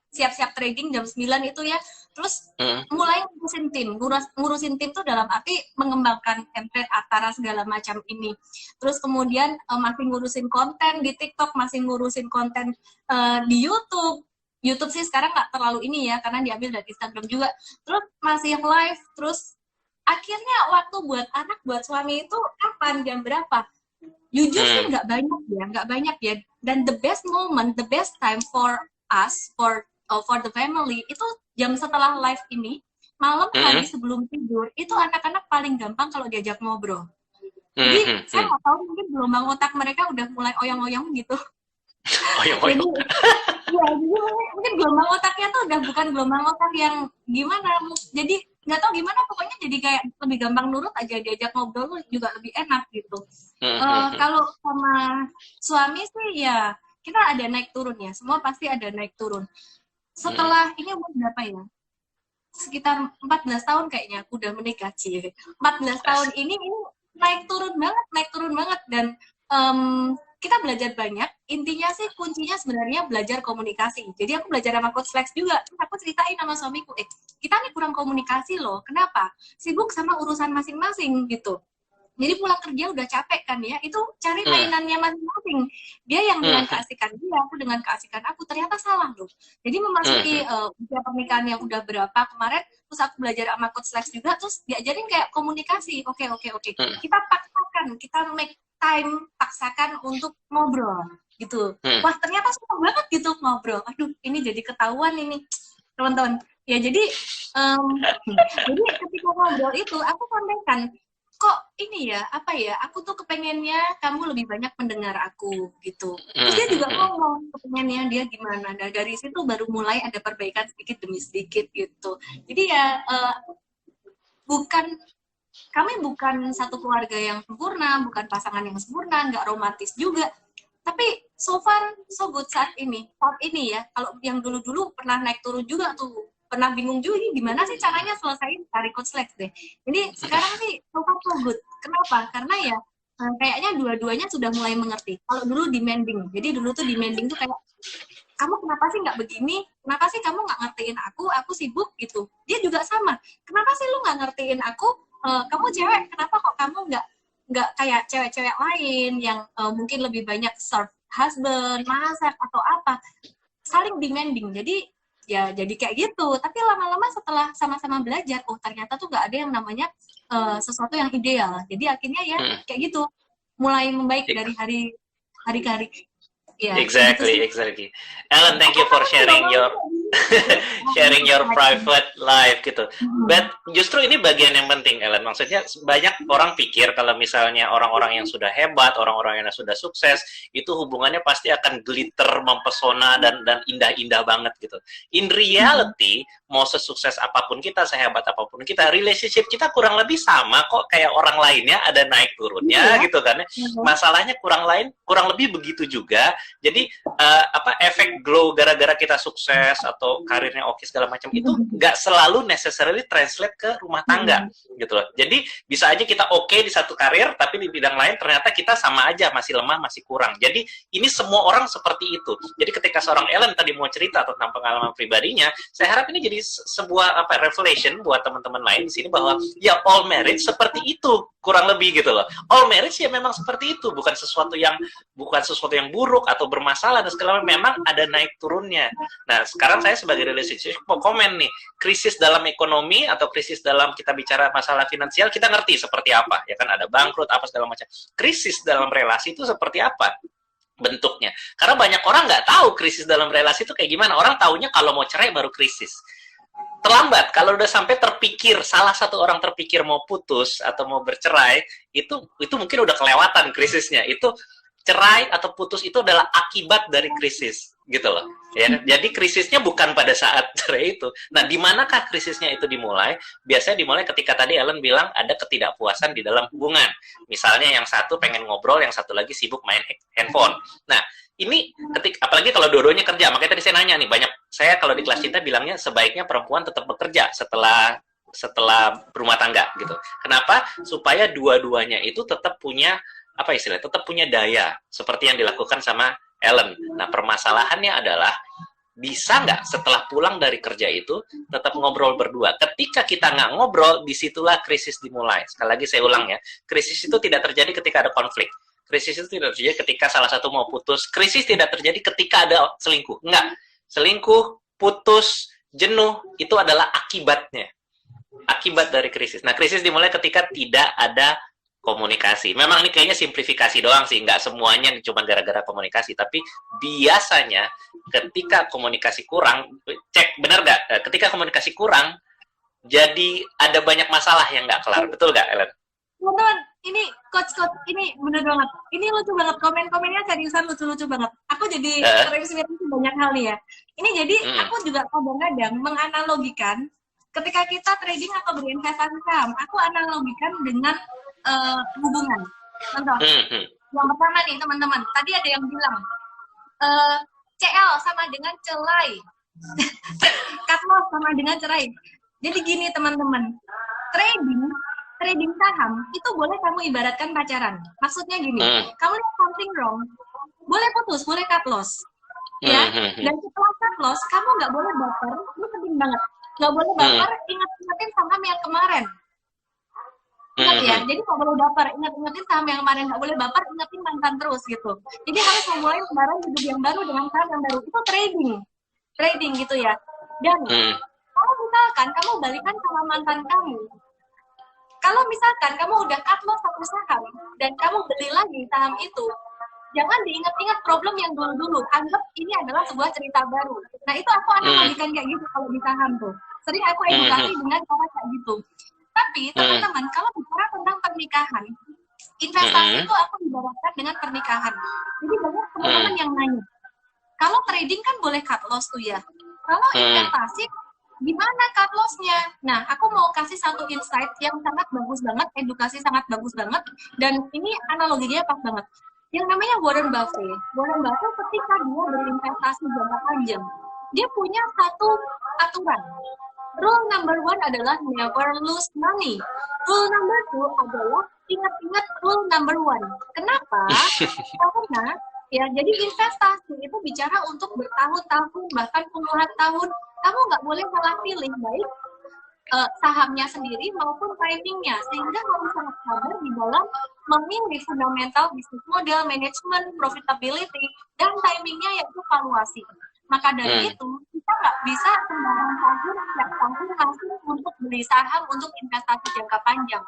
siap-siap trading jam 9 itu ya, terus mulai ngurusin tim tuh dalam arti mengembangkan template Atara segala macam ini. Terus kemudian masih ngurusin konten di TikTok, masih ngurusin konten di YouTube sih sekarang nggak terlalu ini ya, karena diambil dari Instagram juga. Terus masih live, terus akhirnya waktu buat anak, buat suami itu kapan, jam berapa? Jujur sih nggak banyak ya. Dan the best moment, the best time for us, for the family, itu jam setelah live ini, malam hari sebelum tidur, itu anak-anak paling gampang kalau diajak ngobrol. Jadi saya nggak tahu, mungkin gelombang otak mereka udah mulai oyong-oyong gitu. Jadi, ya, mungkin gelombang otaknya tuh udah bukan gelombang otak yang gimana. Jadi nggak tahu gimana, pokoknya jadi kayak lebih gampang nurut aja, diajak ngobrol juga lebih enak gitu. Kalau sama suami sih ya kita ada naik turun ya, semua pasti ada naik turun. Setelah ini umur berapa ya? Sekitar 14 tahun kayaknya aku udah menikah sih. 14 tahun ini naik turun banget dan kita belajar banyak. Intinya sih kuncinya sebenarnya belajar komunikasi. Jadi aku belajar sama Coach Lex juga. Aku ceritain sama suamiku, kita nih kurang komunikasi loh. Kenapa? Sibuk sama urusan masing-masing gitu. Jadi pulang kerja udah capek kan ya, itu cari Hmm. mainannya masing-masing. Dia yang dengan Hmm. keasikan dia, aku dengan keasikan aku. Ternyata salah loh. Jadi Hmm. memasuki Hmm. usia pernikahan yang udah berapa kemarin, terus aku belajar sama Coach Lex juga, terus diajarin kayak komunikasi. Oke, oke, oke. Hmm. Kita paksakan, kita make time, paksakan untuk ngobrol gitu. Hmm. Wah ternyata susah banget gitu ngobrol. Aduh ini jadi ketahuan ini teman-teman. Ya jadi ketika ngobrol itu aku sampaikan, kok ini ya apa ya aku tuh kepengennya kamu lebih banyak mendengar aku gitu, terus Hmm. dia juga Hmm. ngomong kepengennya dia gimana. Nah dari situ baru mulai ada perbaikan sedikit demi sedikit gitu. Jadi ya bukan kami bukan satu keluarga yang sempurna, bukan pasangan yang sempurna, nggak romantis juga, tapi so far so good saat ini ya. Kalau yang dulu-dulu pernah naik turun juga tuh, pernah bingung juga ini gimana sih caranya selesaiin dari Coach Lex deh. Ini sekarang sih so far so good. Kenapa? Karena ya kayaknya dua-duanya sudah mulai mengerti. Kalau dulu demanding, jadi dulu tuh demanding tuh kayak, kamu kenapa sih nggak begini? Kenapa sih kamu nggak ngertiin aku sibuk gitu. Dia juga sama. Kenapa sih lu nggak ngertiin aku? Kamu cewek, kenapa kok kamu nggak kayak cewek-cewek lain yang mungkin lebih banyak serve husband, masak atau apa? Saling demanding. Jadi ya jadi kayak gitu. Tapi lama-lama setelah sama-sama belajar, oh ternyata tuh nggak ada yang namanya sesuatu yang ideal. Jadi akhirnya ya Hmm. kayak gitu. Mulai membaik dari hari ke hari. Ya, kayak gitu sih. Exactly, exactly. Alan, thank Aku you for kangen loh, sharing your sharing your private life gitu. But justru ini bagian yang penting, Ellen. Maksudnya banyak orang pikir kalau misalnya orang-orang yang sudah hebat, orang-orang yang sudah sukses, itu hubungannya pasti akan glitter, mempesona dan indah-indah banget gitu. In reality, mau sesukses apapun kita, sehebat apapun kita, relationship kita kurang lebih sama kok kayak orang lainnya, ada naik turunnya gitu kan. Masalahnya kurang lebih begitu juga. Jadi efek glow gara-gara kita sukses atau karirnya oke segala macam itu nggak selalu necessarily translate ke rumah tangga gitu loh. Jadi bisa aja kita oke di satu karir tapi di bidang lain ternyata kita sama aja, masih lemah, masih kurang. Jadi ini semua orang seperti itu. Jadi ketika seorang Ellen tadi mau cerita tentang pengalaman pribadinya, saya harap ini jadi sebuah revelation buat teman-teman lain di sini bahwa ya all marriage seperti itu kurang lebih gitu loh. All marriage ya memang seperti itu, bukan sesuatu yang buruk atau bermasalah dan segala macam. Memang ada naik turunnya. Nah, sekarang saya sebagai relationship mau komen nih, krisis dalam ekonomi atau krisis dalam kita bicara masalah finansial, kita ngerti seperti apa, ya kan, ada bangkrut apa segala macam. Krisis dalam relasi itu seperti apa bentuknya? Karena banyak orang nggak tahu krisis dalam relasi itu kayak gimana. Orang taunya kalau mau cerai baru krisis. Terlambat kalau udah sampai terpikir, salah satu orang terpikir mau putus atau mau bercerai, itu mungkin udah kelewatan krisisnya. Itu cerai atau putus itu adalah akibat dari krisis gitu loh ya. Jadi krisisnya bukan pada saat cerai itu. Nah, di manakah krisisnya itu dimulai? Biasanya dimulai ketika tadi Ellen bilang ada ketidakpuasan di dalam hubungan. Misalnya yang satu pengen ngobrol, yang satu lagi sibuk main handphone. Nah, ini apalagi kalau dua-duanya kerja. Makanya tadi saya nanya nih, banyak saya kalau di kelas cinta bilangnya sebaiknya perempuan tetap bekerja setelah berumah tangga gitu. Kenapa? Supaya dua-duanya itu tetap punya tetap punya daya seperti yang dilakukan sama Ellen. Nah, permasalahannya adalah bisa nggak setelah pulang dari kerja itu tetap ngobrol berdua. Ketika kita nggak ngobrol, disitulah krisis dimulai. Sekali lagi saya ulang ya, krisis itu tidak terjadi ketika ada konflik. Krisis itu tidak terjadi ketika salah satu mau putus. Krisis tidak terjadi ketika ada selingkuh. Enggak. Selingkuh, putus, jenuh, itu adalah akibatnya. Akibat dari krisis. Nah, krisis dimulai ketika tidak ada komunikasi. Memang ini kayaknya simplifikasi doang sih, nggak semuanya cuma gara-gara komunikasi, tapi biasanya ketika komunikasi kurang, cek benar nggak, ketika komunikasi kurang, jadi ada banyak masalah yang nggak kelar. Betul nggak, Ellen? Teman-teman, ini coach ini bener banget. Ini lucu banget, komen-komennya seriusan lucu-lucu banget. Aku jadi terinspirasi banyak hal nih ya. Ini jadi aku juga kadang-kadang menganalogikan ketika kita trading atau berinvestasi saham, aku analogikan dengan hubungan. Contoh, yang pertama nih teman-teman, tadi ada yang bilang CL sama dengan celai, cut loss sama dengan cerai. Jadi gini teman-teman, trading saham itu boleh kamu ibaratkan pacaran. Maksudnya gini, kamu lihat something wrong, boleh putus, boleh cut loss, ya. Dan setelah cut loss, kamu nggak boleh baper, ini penting banget. Nggak boleh baper, ingat-ingatin saham yang kemarin. Ingat ya, jadi nggak boleh baper. Ingat-ingatin saham yang kemarin nggak boleh baper, ingetin mantan terus gitu. Jadi harus memulai lembaran hidup yang baru dengan saham yang baru. Itu trading gitu ya. Dan kalau misalkan kamu balikan sama mantan kamu, kalau misalkan kamu udah cut loss satu saham dan kamu beli lagi saham itu, jangan diingat-ingat problem yang dulu-dulu. Anggap ini adalah sebuah cerita baru. Nah, itu aku analogikan kayak gitu kalau di saham tuh. Sering aku edukasi dengan cara kayak gitu. Tapi, teman-teman, kalau bicara tentang pernikahan, investasi itu aku ibaratkan dengan pernikahan. Jadi banyak teman-teman yang nanya, kalau trading kan boleh cut loss tuh ya. Kalau investasi, gimana cut loss-nya? Nah, aku mau kasih satu insight yang sangat bagus banget, edukasi sangat bagus banget, dan ini analoginya pas banget. Yang namanya Warren Buffett. Warren Buffett ketika dia berinvestasi jangka panjang, dia punya satu aturan. Rule number 1 adalah never lose money. Rule number 2 adalah ingat-ingat rule number 1. Kenapa? Karena ya, jadi investasi itu bicara untuk bertahun-tahun, bahkan puluhan tahun. Kamu nggak boleh salah pilih, baik sahamnya sendiri maupun timingnya, sehingga harus sangat sabar di dalam memilih fundamental bisnis model, manajemen, profitability, dan timingnya yaitu valuasi. Maka dari itu, kita nggak bisa sembarang tahun, setiap tahun langsung untuk beli saham untuk investasi jangka panjang.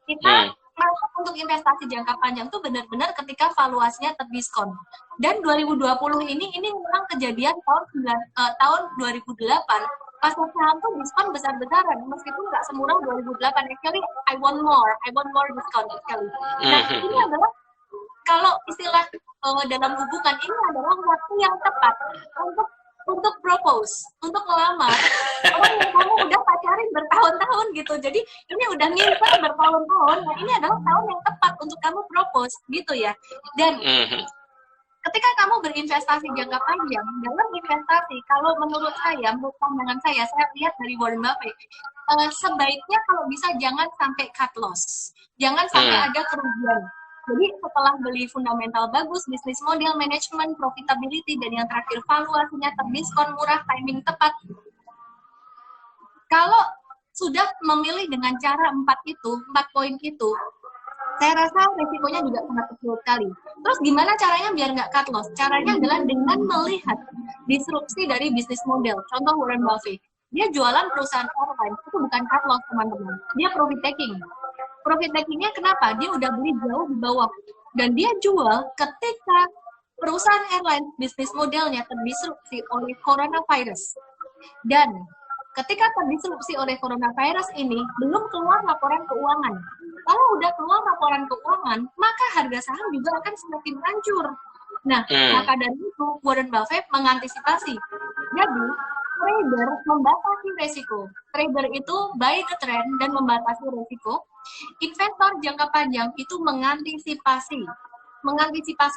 Kita masuk untuk investasi jangka panjang itu benar-benar ketika valuasinya terdiskon. Dan 2020 ini memang kejadian tahun 2008, pasar saham tuh diskon besar-besaran, meskipun nggak semurah 2008. Actually, I want more discount actually. Nah, ini adalah kalau istilah dalam hubungan, ini adalah waktu yang tepat untuk propose, untuk melamar orang yang kamu udah pacarin bertahun-tahun gitu. Jadi ini udah nyimpen bertahun-tahun, nah ini adalah tahun yang tepat untuk kamu propose gitu ya. Dan ketika kamu berinvestasi jangka panjang, dalam investasi, kalau menurut pandangan saya lihat dari Warren Buffett, sebaiknya kalau bisa jangan sampai cut loss, jangan sampai ada kerugian. Jadi setelah beli fundamental bagus, bisnis model, manajemen, profitability, dan yang terakhir valuasinya terdiskon, murah, timing tepat. Kalau sudah memilih dengan cara 4 poin itu, saya rasa resikonya juga sangat kecil sekali. Terus gimana caranya biar nggak cut loss? Caranya adalah dengan melihat disrupsi dari bisnis model. Contoh Warren Buffett, dia jualan perusahaan airline, itu bukan cut loss teman-teman. Dia profit taking. Profit takingnya kenapa? Dia udah beli jauh di bawah. Dan dia jual ketika perusahaan airline bisnis modelnya terdisrupsi oleh coronavirus. Dan ketika terdisrupsi oleh coronavirus ini, belum keluar laporan keuangan. Kalau udah keluar laporan keuangan, maka harga saham juga akan semakin hancur. Nah, maka dari itu, Warren Buffett mengantisipasi. Jadi, trader membatasi resiko. Trader itu buy the trend dan membatasi resiko. Investor jangka panjang itu mengantisipasi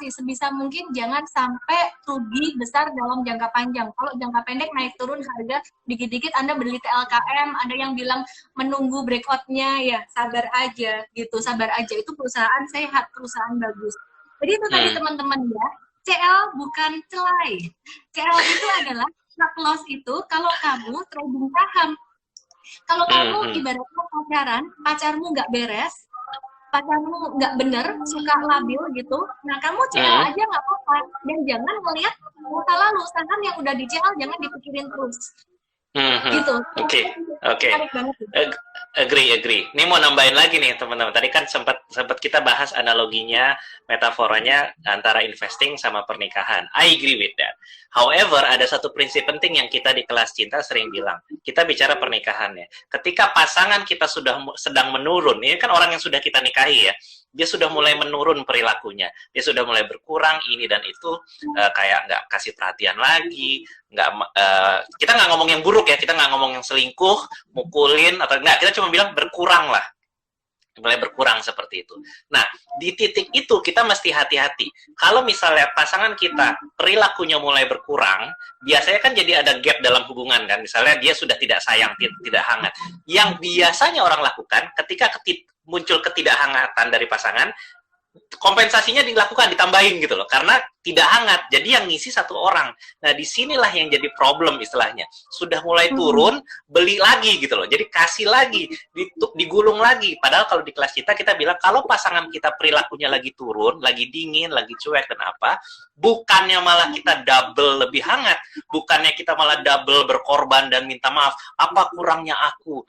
sebisa mungkin jangan sampai rugi besar dalam jangka panjang. Kalau jangka pendek naik turun harga dikit-dikit Anda beli TLKM, ada yang bilang menunggu breakout-nya, ya sabar aja gitu, sabar aja, itu perusahaan sehat, perusahaan bagus. Jadi itu tadi teman-teman ya, CL bukan celai. CL itu adalah stop loss itu kalau kamu trading saham. Kalau kamu ibaratnya pacarmu nggak beres, pacarmu nggak bener, suka labil gitu, nah kamu CL aja nggak apa-apa. Dan jangan melihat masa lalu, saham yang udah di CL jangan dipikirin terus. Gitu. Oke. Agree. Ini mau nambahin lagi nih teman-teman. Tadi kan sempat kita bahas analoginya, metaforanya antara investing sama pernikahan. I agree with that. However, ada satu prinsip penting yang kita di kelas cinta sering bilang. Kita bicara pernikahannya. Ketika pasangan kita sedang menurun, ini kan orang yang sudah kita nikahi ya, dia sudah mulai menurun perilakunya, dia sudah mulai berkurang ini dan itu, kayak nggak kasih perhatian lagi, kita nggak ngomong yang buruk ya, kita nggak ngomong yang selingkuh, mukulin atau nggak, kita cuma bilang berkurang lah, mulai berkurang seperti itu. Nah, di titik itu kita mesti hati-hati. Kalau misalnya pasangan kita perilakunya mulai berkurang, biasanya kan jadi ada gap dalam hubungan kan. Misalnya dia sudah tidak sayang, tidak hangat. Yang biasanya orang lakukan ketika muncul ketidakhangatan dari pasangan, kompensasinya dilakukan, ditambahin gitu loh, karena tidak hangat, jadi yang ngisi satu orang. Nah, disinilah yang jadi problem istilahnya. Sudah mulai turun, beli lagi gitu loh, jadi kasih lagi, digulung lagi. Padahal kalau di kelas kita bilang, kalau pasangan kita perilakunya lagi turun, lagi dingin, lagi cuek, dan apa, bukannya malah kita double lebih hangat, bukannya kita malah double berkorban dan minta maaf, apa kurangnya aku,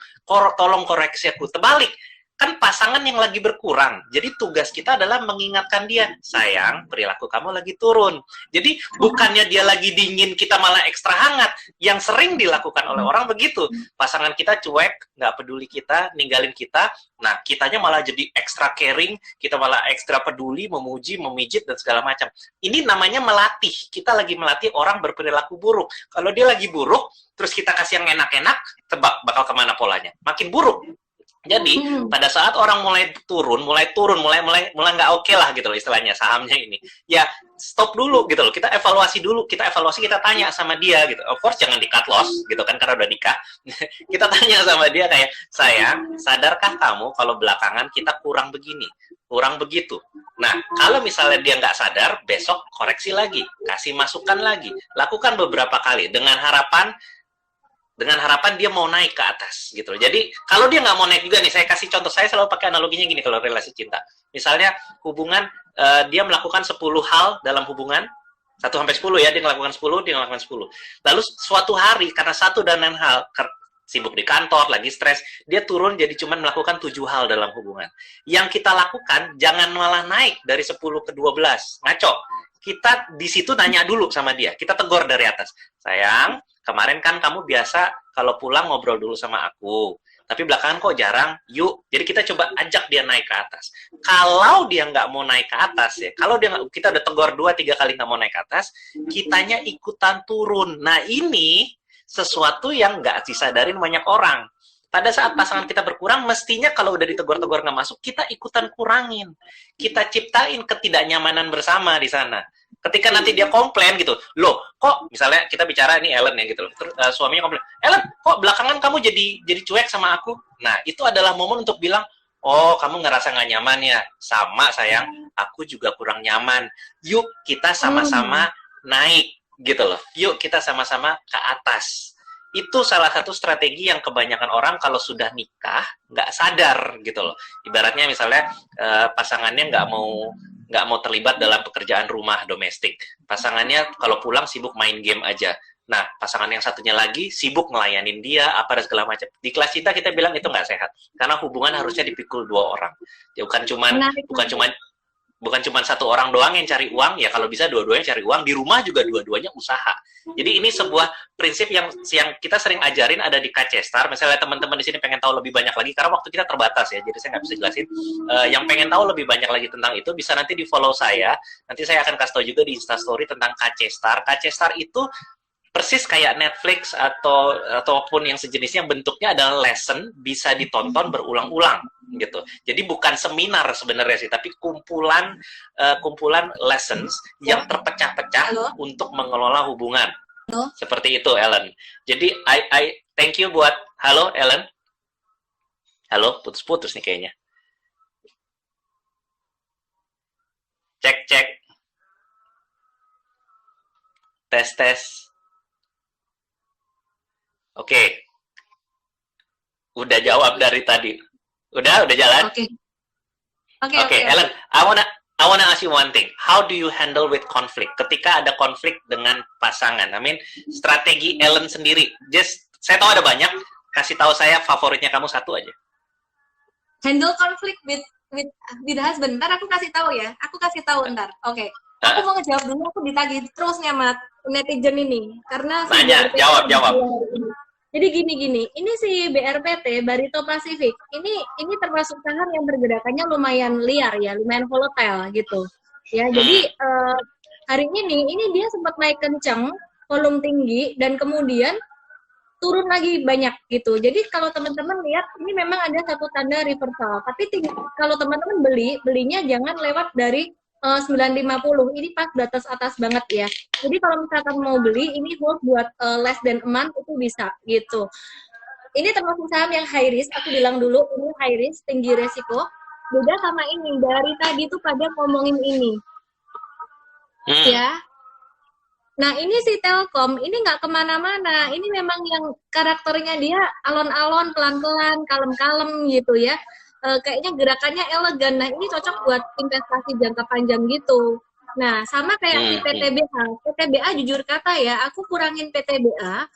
tolong koreksi aku, terbalik. Kan pasangan yang lagi berkurang. Jadi tugas kita adalah mengingatkan dia, sayang, perilaku kamu lagi turun. Jadi bukannya dia lagi dingin, kita malah ekstra hangat. Yang sering dilakukan oleh orang begitu. Pasangan kita cuek, nggak peduli kita, ninggalin kita. Nah, kitanya malah jadi ekstra caring, kita malah ekstra peduli, memuji, memijit, dan segala macam. Ini namanya melatih. Kita lagi melatih orang berperilaku buruk. Kalau dia lagi buruk, terus kita kasih yang enak-enak, tebak bakal kemana polanya? Makin buruk. Jadi pada saat orang mulai turun, mulai nggak oke lah gitu loh istilahnya sahamnya ini. Ya stop dulu gitu loh. Kita evaluasi, kita tanya sama dia gitu. Of course jangan di-cut loss gitu kan karena udah nikah. Kita tanya sama dia kayak, sayang, sadarkah kamu kalau belakangan kita kurang begini, kurang begitu. Nah, kalau misalnya dia nggak sadar, besok koreksi lagi, kasih masukan lagi, lakukan beberapa kali dengan harapan dia mau naik ke atas gitu. Jadi kalau dia nggak mau naik juga nih, saya kasih contoh, saya selalu pakai analoginya gini kalau relasi cinta. Misalnya hubungan, dia melakukan 10 hal dalam hubungan, 1 sampai 10 ya, dia melakukan 10, dia melakukan 10. Lalu suatu hari karena satu dan lain hal, sibuk di kantor, lagi stres, dia turun jadi cuma melakukan 7 hal dalam hubungan. Yang kita lakukan jangan malah naik dari 10 ke 12. Ngaco. Kita di situ nanya dulu sama dia, kita tegur dari atas. Sayang, kemarin kan kamu biasa kalau pulang ngobrol dulu sama aku, tapi belakangan kok jarang, yuk. Jadi kita coba ajak dia naik ke atas. Kalau dia nggak mau naik ke atas ya, kalau kita udah tegur 2-3 kali nggak mau naik ke atas, kitanya ikutan turun. Nah ini sesuatu yang nggak disadarin banyak orang. Pada saat pasangan kita berkurang, mestinya kalau udah ditegur-tegur nggak masuk, kita ikutan kurangin. Kita ciptain ketidaknyamanan bersama di sana. Ketika nanti dia komplain gitu, loh, kok misalnya kita bicara ini Ellen ya gitu loh, terus suaminya komplain, Ellen, kok belakangan kamu jadi cuek sama aku? Nah, itu adalah momen untuk bilang, oh, kamu ngerasa nggak nyaman ya? Sama, sayang, aku juga kurang nyaman. Yuk, kita sama-sama naik gitu loh. Yuk, kita sama-sama ke atas. Itu salah satu strategi yang kebanyakan orang kalau sudah nikah nggak sadar gitu loh. Ibaratnya misalnya pasangannya nggak mau terlibat dalam pekerjaan rumah domestik. Pasangannya kalau pulang sibuk main game aja. Nah, pasangan yang satunya lagi sibuk ngelayanin dia, apa dan segala macam. Di kelas kita bilang itu nggak sehat. Karena hubungan harusnya dipikul 2 orang. Ya, bukan cuma satu orang doang yang cari uang, ya kalau bisa dua-duanya cari uang, di rumah juga dua-duanya usaha. Jadi ini sebuah prinsip yang kita sering ajarin ada di Kacestar. Misalnya teman-teman di sini pengen tahu lebih banyak lagi, karena waktu kita terbatas ya, jadi saya nggak bisa jelasin. Yang pengen tahu lebih banyak lagi tentang itu, bisa nanti di follow saya. Nanti saya akan kasih tahu juga di Instastory tentang Kacestar. Kacestar itu persis kayak Netflix ataupun yang sejenisnya, bentuknya adalah lesson, bisa ditonton berulang-ulang gitu. Jadi bukan seminar sebenarnya sih, tapi kumpulan lessons yang terpecah-pecah untuk mengelola hubungan. Halo? Seperti itu, Ellen. Jadi I thank you buat halo Ellen. Halo, putus-putus nih kayaknya. Cek. Tes. Oke. Udah jawab dari tadi. Udah jalan? Oke, Ellen, I wanna ask you one thing. How do you handle with conflict? Ketika ada konflik dengan pasangan. I mean, strategi Ellen sendiri. Saya tahu ada banyak. Kasih tahu saya favoritnya kamu satu aja. Handle conflict with husband. Ntar aku kasih tahu ya. Ntar. Oke. Aku mau ngejawab dulu, aku ditagih terus nih sama netizen ini. Karena nanya, jawab. Jadi gini, ini si BRPT, Barito Pacific, ini termasuk saham yang pergerakannya lumayan liar ya, lumayan volatile gitu. Ya, jadi hari ini dia sempat naik kenceng, volume tinggi, dan kemudian turun lagi banyak gitu. Jadi kalau teman-teman lihat, ini memang ada satu tanda reversal. Tapi kalau teman-teman belinya jangan lewat dari 950, ini pas batas atas banget ya. Jadi kalau misalkan mau beli, ini hold buat less than a month itu bisa gitu. Ini termasuk saham yang high risk, aku bilang dulu ini high risk, tinggi resiko. beda sama ini. Dari tadi tuh pada ngomongin ini. Ya. Nah, ini si Telkom, ini nggak kemana-mana. Ini memang yang karakternya dia alon-alon, pelan-pelan, kalem-kalem gitu ya. Kayaknya gerakannya elegan. Nah, ini cocok buat investasi jangka panjang gitu. Nah, sama kayak si PTBA. PTBA jujur kata ya, aku kurangin PTBA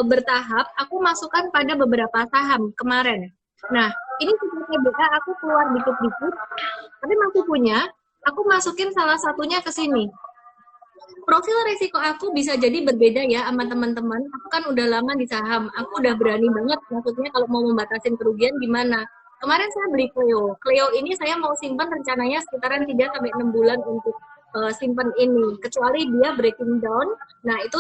bertahap, aku masukkan pada beberapa saham kemarin. Nah, ini si PTBA aku keluar dikit-dikit, tapi masih punya, aku masukin salah satunya ke sini. Profil risiko aku bisa jadi berbeda ya sama teman-teman. Aku kan udah lama di saham, aku udah berani banget. Maksudnya kalau mau membatasin kerugian gimana? Kemarin saya beli Cleo. Cleo ini saya mau simpan rencananya sekitaran 3-6 bulan untuk simpan ini. Kecuali dia breaking down, nah itu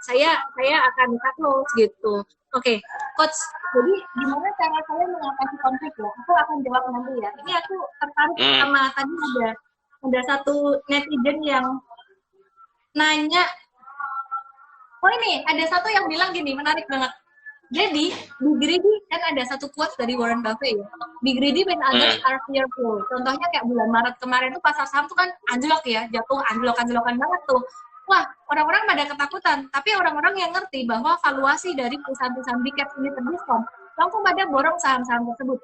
saya akan cut loss gitu. Oke, Coach. Jadi gimana cara saya mengatasi konflik ya? Aku akan jawab nanti ya. Ini aku tertarik sama tadi ada satu netizen yang nanya, oh ini ada satu yang bilang gini, menarik banget. Jadi, be greedy, kan ada satu quotes dari Warren Buffett ya. Be greedy when others are fearful. Contohnya kayak bulan Maret kemarin tuh pasar saham tuh kan anjlok ya, jatuh anjlok-anjlokan banget tuh. Wah, orang-orang pada ketakutan. Tapi orang-orang yang ngerti bahwa valuasi dari perusahaan-perusahaan big cap ini terdiskon, langsung pada borong saham-saham tersebut.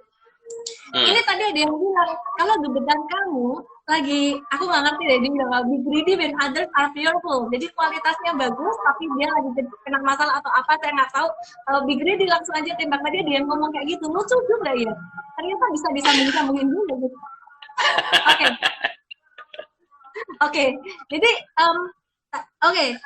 Ini tadi ada yang bilang, kalau gebetan kamu lagi, aku nggak ngerti deh, dia bilang be greedy when others are fearful. Jadi kualitasnya bagus, tapi dia lagi kena masalah atau apa, saya nggak tahu. Kalau be greedy langsung aja tembak aja, dia ngomong kayak gitu. Lucu juga ya. Ternyata bisa disambung-sambungin dulu gitu. Oke. Jadi,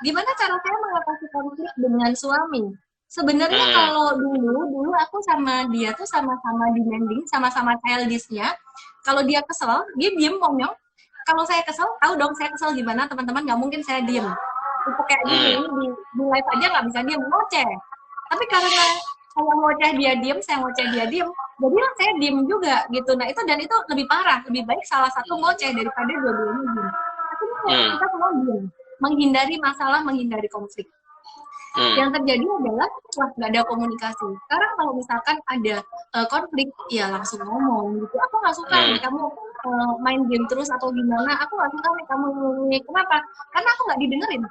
gimana cara saya mengatasi konflik dengan suami? Sebenarnya kalau dulu aku sama dia tuh sama-sama demanding, sama-sama childish-nya. Kalau dia kesel, dia diem monyong. Kalau saya kesel, tahu dong saya kesel gimana, teman-teman, nggak mungkin saya diem. Itu kayak gini, di live aja nggak bisa diem, ngoceh. Tapi karena saya ngoceh dia diem, saya ngoceh dia diem, jadilah saya diem juga gitu. Nah itu lebih parah, lebih baik salah satu ngoceh daripada dua-duanya diem. Tapi kita semua diem, menghindari masalah, menghindari konflik. Yang terjadi adalah wah nggak ada komunikasi. Sekarang kalau misalkan ada konflik, ya langsung ngomong gitu. Aku nggak suka nih kamu main game terus atau gimana. Aku nggak suka nih kamu ngomongin. Kenapa? Karena aku nggak didengerin.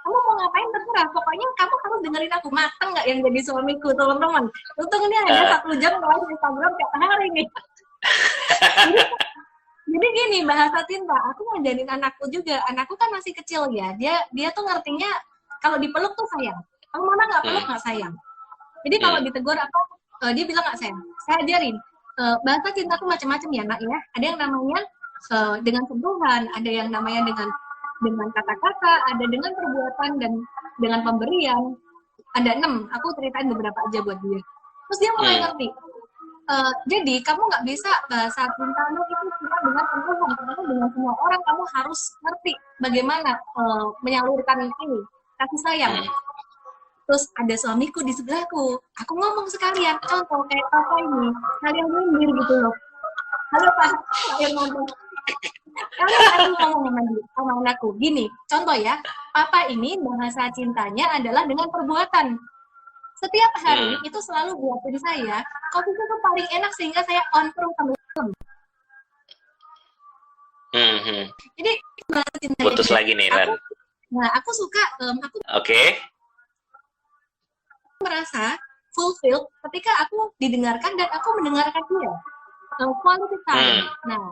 Kamu mau ngapain terserah. Pokoknya kamu harus dengerin aku. Mateng nggak yang jadi suamiku, teman-teman? Untung ini hanya 1 jam live Instagram tiap hari nih. Jadi gini, bahasa cinta. Aku ngajarin anakku juga. Anakku kan masih kecil ya. Dia tuh ngertinya kalau dipeluk tuh sayang. Kalau mama nggak peluk nggak sayang. Jadi kalau ditegur apa, dia bilang nggak sayang. Saya ajarin. Bahasa cinta tuh macam-macam ya nak ya. Ada yang namanya dengan sentuhan, ada yang namanya dengan kata-kata, ada dengan perbuatan dan dengan pemberian. Ada 6. Aku ceritain beberapa aja buat dia. Terus dia mulai ngerti. Jadi kamu nggak bisa bahasa cintamu itu cuma dengan sentuhan, karena dengan semua orang kamu harus ngerti bagaimana menyalurkan ini kasih sayang. Terus ada suamiku di sebelahku, aku ngomong sekalian, contoh kayak papa ini, kalian nyindir gitu loh. Halo pak, kalian ngomong. Kalian ngomong sama anakku, gini, contoh ya, papa ini bahasa cintanya adalah dengan perbuatan. Setiap hari itu selalu buatin saya, kopi itu tuh paling enak sehingga saya on terus sampai malam. Jadi bahasa cintanya. Putus lagi nih, Ran. Nah, aku suka, merasa fulfilled ketika aku didengarkan dan aku mendengarkan dia. Quality time. Nah,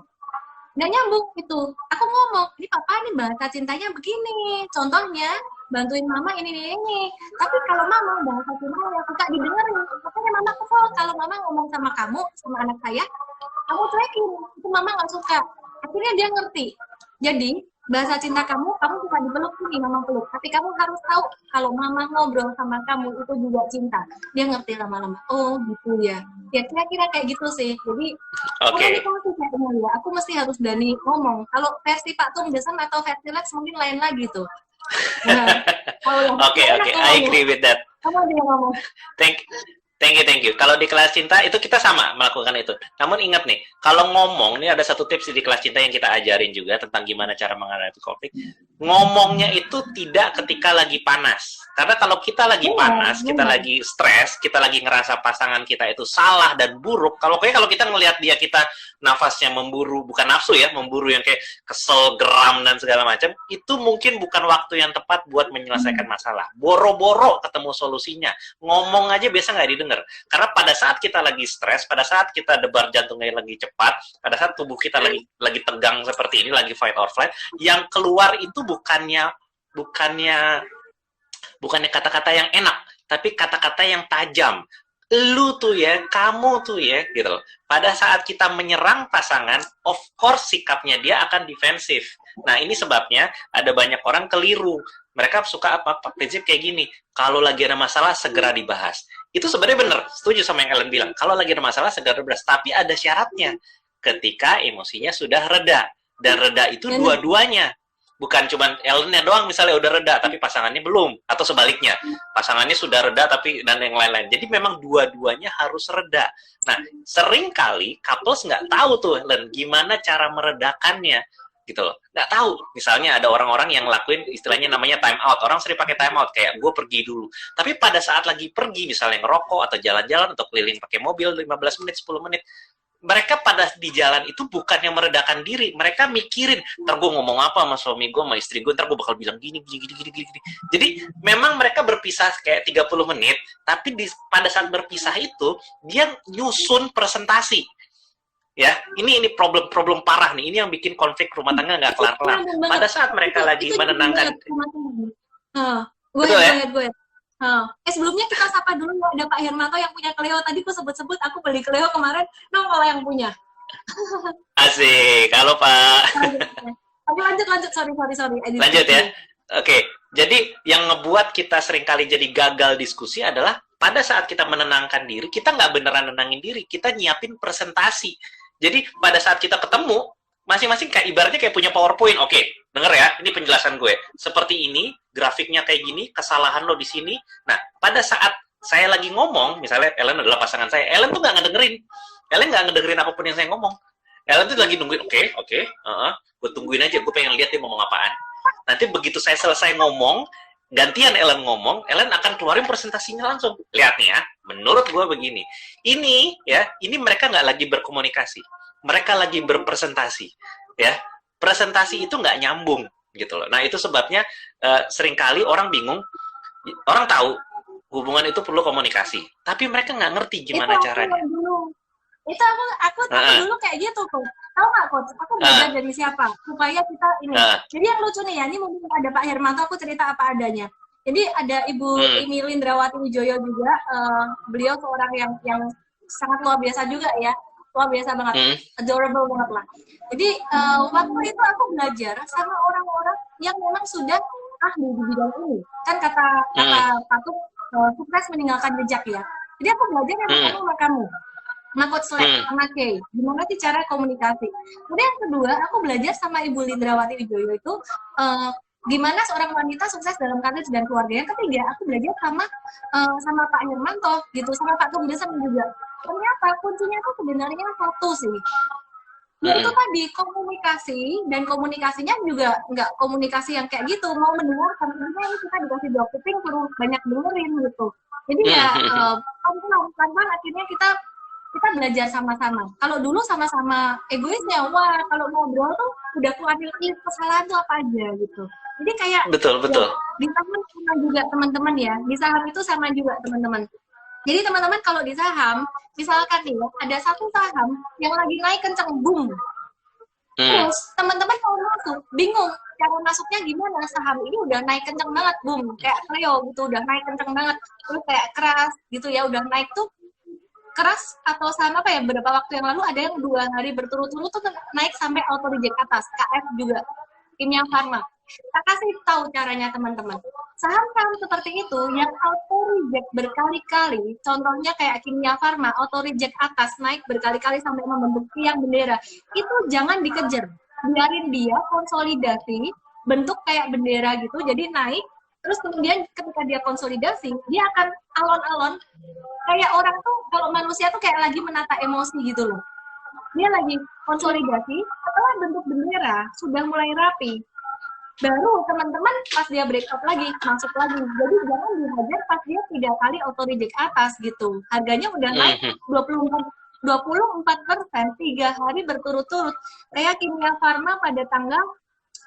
nggak nyambung itu. Aku ngomong, ini papa nih bahasa cintanya begini. Contohnya, bantuin mama ini. Tapi kalau mama bahasa cintanya suka didengerin. Makanya mama kesel kalau mama ngomong sama kamu, sama anak saya, kamu cuekin. Itu mama nggak suka. Akhirnya dia ngerti. Jadi, bahasa cinta kamu suka dipeluk nih, mama peluk. Tapi kamu harus tahu kalau mama ngobrol sama kamu itu juga cinta. Dia ngerti lama-lama. Oh gitu ya. Ya kira-kira kayak gitu sih. Jadi aku mesti harus berani ngomong. Kalau versi Pak Tung Desen atau versi Lex mungkin lain lagi tuh. Oke, I agree with that. Kamu dia ngomong. Thank you. Kalau di kelas cinta itu kita sama melakukan itu. Namun ingat nih, kalau ngomong, ini ada satu tips di kelas cinta yang kita ajarin juga tentang gimana cara menghadapi konflik. Ngomongnya itu tidak ketika lagi panas. Karena kalau kita lagi Benar, panas, kita benar. lagi stres, kita lagi ngerasa pasangan kita itu salah dan buruk, kalau kita ngelihat dia kita nafasnya memburu, bukan nafsu ya, memburu yang kayak kesel, geram dan segala macam, itu mungkin bukan waktu yang tepat buat menyelesaikan masalah. Boro-boro ketemu solusinya, ngomong aja biasa nggak didengar. Karena pada saat kita lagi stres, pada saat kita debar jantungnya lagi cepat, pada saat tubuh kita lagi tegang seperti ini, lagi fight or flight, yang keluar itu bukannya bukannya kata-kata yang enak, tapi kata-kata yang tajam. Lu tuh ya, kamu tuh ya, gitu loh. Pada saat kita menyerang pasangan, of course sikapnya dia akan defensif. Nah, ini sebabnya ada banyak orang keliru. Mereka suka prinsip kayak gini, kalau lagi ada masalah, segera dibahas. Itu sebenarnya benar, setuju sama yang Ellen bilang. Kalau lagi ada masalah, segera dibahas. Tapi ada syaratnya, ketika emosinya sudah reda. Dan reda itu dua-duanya. Bukan cuma Ellennya doang misalnya udah reda tapi pasangannya belum, atau sebaliknya pasangannya sudah reda tapi dan yang lain-lain. Jadi memang dua-duanya harus reda. Nah, sering kali couples nggak tahu tuh Ellen gimana cara meredakannya gitu loh, nggak tahu. Misalnya ada orang-orang yang lakuin istilahnya namanya time out. Orang sering pakai time out kayak gue pergi dulu, tapi pada saat lagi pergi misalnya ngerokok atau jalan-jalan atau keliling pakai mobil 15 menit 10 menit, mereka pada di jalan itu bukan yang meredakan diri, mereka mikirin, ntar gue ngomong apa sama suami gue, sama istri gue, ntar gue bakal bilang gini. Jadi memang mereka berpisah kayak 30 menit, tapi pada saat berpisah itu, dia nyusun presentasi. Ya, ini problem parah nih, ini yang bikin konflik rumah tangga nggak kelar-kelar. Pada saat mereka lagi menenangkan, Gue betul ya? sebelumnya kita sapa dulu, ada Pak Hermanto yang punya Clio. Tadi aku sebut-sebut, aku beli Clio kemarin, kalau yang punya. Asik, halo Pak. Lanjut, sorry. Lanjut ya. Oke, jadi yang ngebuat kita seringkali jadi gagal diskusi adalah pada saat kita menenangkan diri, kita nggak beneran nenangin diri, kita nyiapin presentasi. Jadi pada saat kita ketemu, masing-masing kayak ibaratnya kayak punya PowerPoint. Oke, denger ya, ini penjelasan gue. Seperti ini, grafiknya kayak gini, kesalahan lo di sini. Nah, pada saat saya lagi ngomong, misalnya Ellen adalah pasangan saya, Ellen tuh nggak ngedengerin. Ellen nggak ngedengerin apapun yang saya ngomong. Ellen tuh lagi nungguin, oke, gue tungguin aja, gue pengen lihat dia ngomong apaan. Nanti begitu saya selesai ngomong, gantian Ellen ngomong, Ellen akan keluarin presentasinya langsung. Lihat nih ya, menurut gue begini. Ini mereka nggak lagi berkomunikasi. Mereka lagi berpresentasi. Ya, presentasi itu nggak nyambung gitu loh. Nah, itu sebabnya seringkali orang bingung, orang tahu hubungan itu perlu komunikasi, tapi mereka nggak ngerti gimana caranya. Itu aku dulu kayak gitu kok. Tahu nggak Coach? Aku belajar dari siapa? Supaya kita ini. Jadi yang lucu nih ya, ini mungkin ada Pak Hermanto, aku cerita apa adanya. Jadi ada Ibu ini Lindrawati Wijoyo juga, beliau seorang yang sangat luar biasa juga ya, luar biasa banget, adorable banget lah. Jadi waktu itu aku belajar sama orang-orang yang memang sudah ahli di bidang ini. Kan kata Patuk, sukses meninggalkan jejak ya. Jadi aku belajar sama kamu. Coach Selek sama Kay, gimana sih cara komunikasi. Kemudian yang kedua, aku belajar sama Ibu Lindrawati Wijoyo itu gimana seorang wanita sukses dalam karir dan keluarga. Yang ketiga, aku belajar sama Pak Hermanto gitu, sama Pak Tumdesem juga. Ternyata kuncinya itu sebenarnya satu sih. Itu tadi komunikasi, dan komunikasinya juga nggak komunikasi yang kayak gitu, mau mendengarkan. Karena ini kita dikasih dua kuping, perlu banyak dengerin gitu. Jadi ya pelan-pelan akhirnya kita belajar sama-sama. Kalau dulu sama-sama egoisnya, wah kalau ngobrol tuh udah keluarin kesalahan tuh apa aja gitu. Jadi kayak betul. Ya, di saham sama juga teman-teman ya. Di saham itu sama juga teman-teman. Jadi teman-teman kalau di saham, misalkan nih ada satu saham yang lagi naik kenceng, boom. Terus teman-teman kalau masuk bingung cara masuknya gimana, saham ini udah naik kenceng banget, boom, kayak Clio gitu udah naik kenceng banget, terus kayak keras gitu ya, udah naik tuh keras. Atau sama apa ya, beberapa waktu yang lalu ada yang 2 hari berturut-turut tuh naik sampai auto reject atas, KF juga, Kimia Farma. Kita kasih tahu caranya teman-teman. Saham-saham seperti itu yang auto reject berkali-kali, contohnya kayak Kimia Farma, auto reject atas naik berkali-kali sampai membentuk tiang bendera, itu jangan dikejar, biarin dia konsolidasi bentuk kayak bendera gitu, jadi naik. Terus kemudian ketika dia konsolidasi, dia akan alon-alon. Kayak orang tuh, kalau manusia tuh kayak lagi menata emosi gitu loh. Dia lagi konsolidasi, setelah bentuk bendera sudah mulai rapi, baru teman-teman pas dia break up lagi masuk lagi. Jadi jangan dihajar pas dia 3 kali auto reject atas gitu. Harganya udah naik 24% 3 hari berturut-turut. Kayak Kimia Farma pada tanggal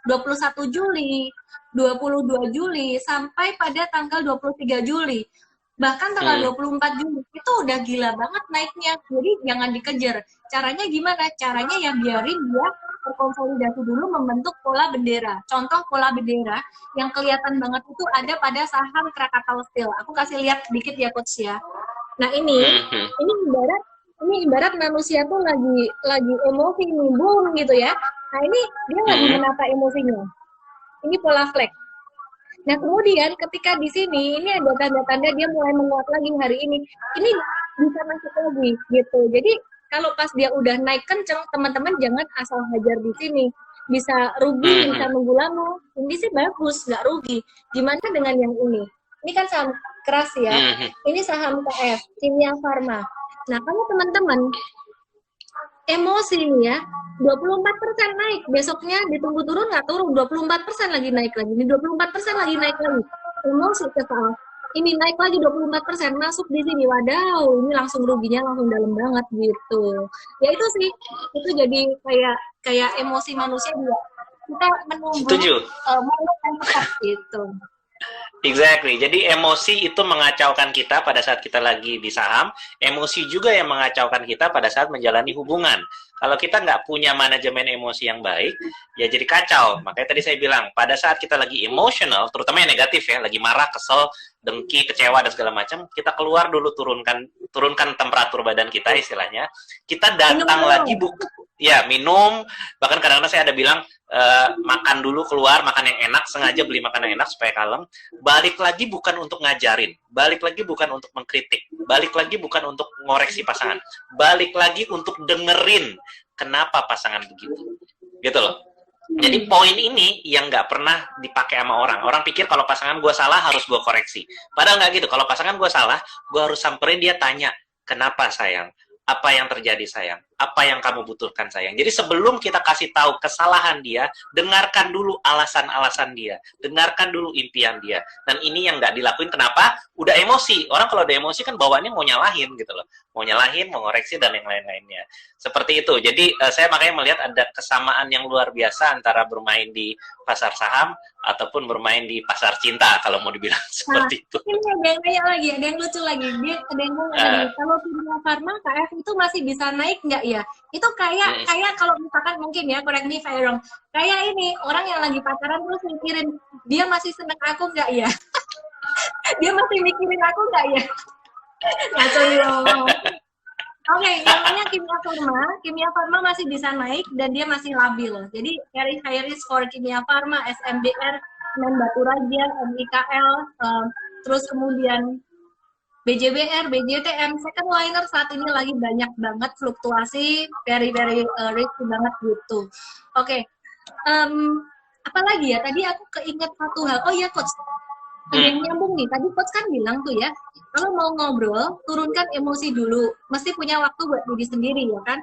21 Juli, 22 Juli, sampai pada tanggal 23 Juli. Bahkan tanggal 24 Juli, itu udah gila banget naiknya. Jadi jangan dikejar. Caranya gimana? Caranya ya biarin dia berkonsolidasi dulu membentuk pola bendera. Contoh pola bendera yang kelihatan banget itu ada pada saham Krakatau Steel. Aku kasih lihat sedikit ya Coach ya. Nah ini ibarat manusia tuh lagi emosi nih, boom gitu ya. Nah ini dia lagi menata emosinya. Ini pola flag. Nah kemudian ketika di sini ini ada tanda-tanda dia mulai menguat lagi hari ini bisa masuk lagi gitu. Jadi kalau pas dia udah naik kenceng, teman-teman jangan asal hajar di sini. Bisa rugi, bisa nunggu lama. Ini sih bagus, nggak rugi. Gimana dengan yang ini? Ini kan saham keras ya. Ini saham KF, Kimia Farma. Nah kalau teman-teman emosi nih ya, 24% naik, besoknya ditunggu turun nggak turun, 24% lagi naik lagi, ini 24% lagi naik lagi, emosi kesal, ini naik lagi 24%, masuk di sini, wadaw, ini langsung ruginya langsung dalam banget gitu. Ya itu sih, itu jadi kayak emosi manusia juga, kita menunggu momen yang tepat gitu. Exactly. Jadi emosi itu mengacaukan kita pada saat kita lagi di saham. Emosi juga yang mengacaukan kita pada saat menjalani hubungan. Kalau kita nggak punya manajemen emosi yang baik, ya jadi kacau. Makanya tadi saya bilang, pada saat kita lagi emosional, terutama yang negatif ya, lagi marah, kesel, dengki, kecewa, dan segala macam, kita keluar dulu, turunkan temperatur badan kita istilahnya. Kita datang lagi, minum. Bahkan kadang-kadang saya ada bilang, makan dulu keluar, makan yang enak, sengaja beli makan yang enak supaya kalem. Balik lagi bukan untuk ngajarin, balik lagi bukan untuk mengkritik, balik lagi bukan untuk ngoreksi pasangan, balik lagi untuk dengerin kenapa pasangan begitu, gitu loh. Jadi poin ini yang nggak pernah dipakai sama orang. Orang pikir kalau pasangan gue salah harus gue koreksi. Padahal nggak gitu. Kalau pasangan gue salah, gue harus samperin dia, tanya, kenapa sayang? Apa yang terjadi sayang? Apa yang kamu butuhkan sayang? Jadi sebelum kita kasih tahu kesalahan dia, dengarkan dulu alasan-alasan dia, dengarkan dulu impian dia. Dan ini yang nggak dilakuin, kenapa? Udah emosi. Orang kalau udah emosi kan bawaannya mau nyalahin gitu loh, mau nyalahin, mau ngoreksi dan yang lain-lainnya. Seperti itu. Jadi saya makanya melihat ada kesamaan yang luar biasa antara bermain di pasar saham ataupun bermain di pasar cinta kalau mau dibilang seperti itu. Ini ada yang kayak lagi, ada yang lucu lagi. Dia ada yang ngomong lagi, kalau Kimia Farma KF itu masih bisa naik nggak ya? Itu kayak kalau misalkan mungkin ya, correct me if I'm wrong, kayak ini orang yang lagi pacaran terus mikirin dia masih seneng aku nggak ya? Dia masih mikirin aku nggak ya? Ngaco ya. Oke, yang namanya Kimia Farma masih bisa naik dan dia masih labil. Jadi very high risk for Kimia Farma, SMBR, Semen Batu Raja, MIKL, terus kemudian BJBR, BJTM, second liner saat ini lagi banyak banget fluktuasi, very risky banget gitu. Oke, apa lagi ya? Tadi aku keinget satu hal. Oh ya Coach, ada yang nyambung nih. Tadi Coach kan bilang tuh ya, kalau mau ngobrol, turunkan emosi dulu. Mesti punya waktu buat diri sendiri ya kan?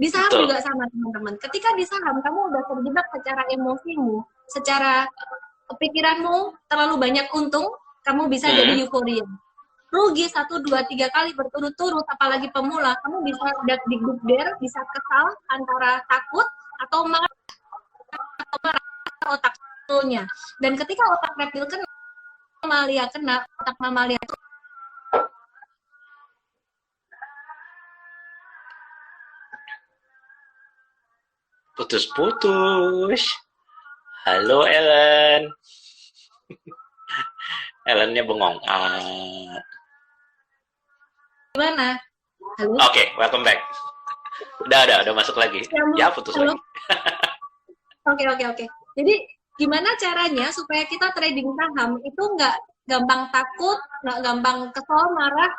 Di saham juga sama teman-teman. Ketika di saham, kamu udah terjebak secara emosimu, secara pikiranmu terlalu banyak untung, kamu bisa jadi euforia. Rugi 1, 2, 3 kali berturut-turut, apalagi pemula, kamu bisa digubder, bisa kesal antara takut atau marah otak reptilnya. Dan ketika otak reptil kena, mamalia kena, otak mamalia itu putus-putus. Halo Ellen. Ellennya bengong. Gimana? Halo? Oke, welcome back. Udah masuk lagi. Ya, putus lagi. Oke. Jadi gimana caranya supaya kita trading saham itu nggak gampang takut, nggak gampang kesel, marah,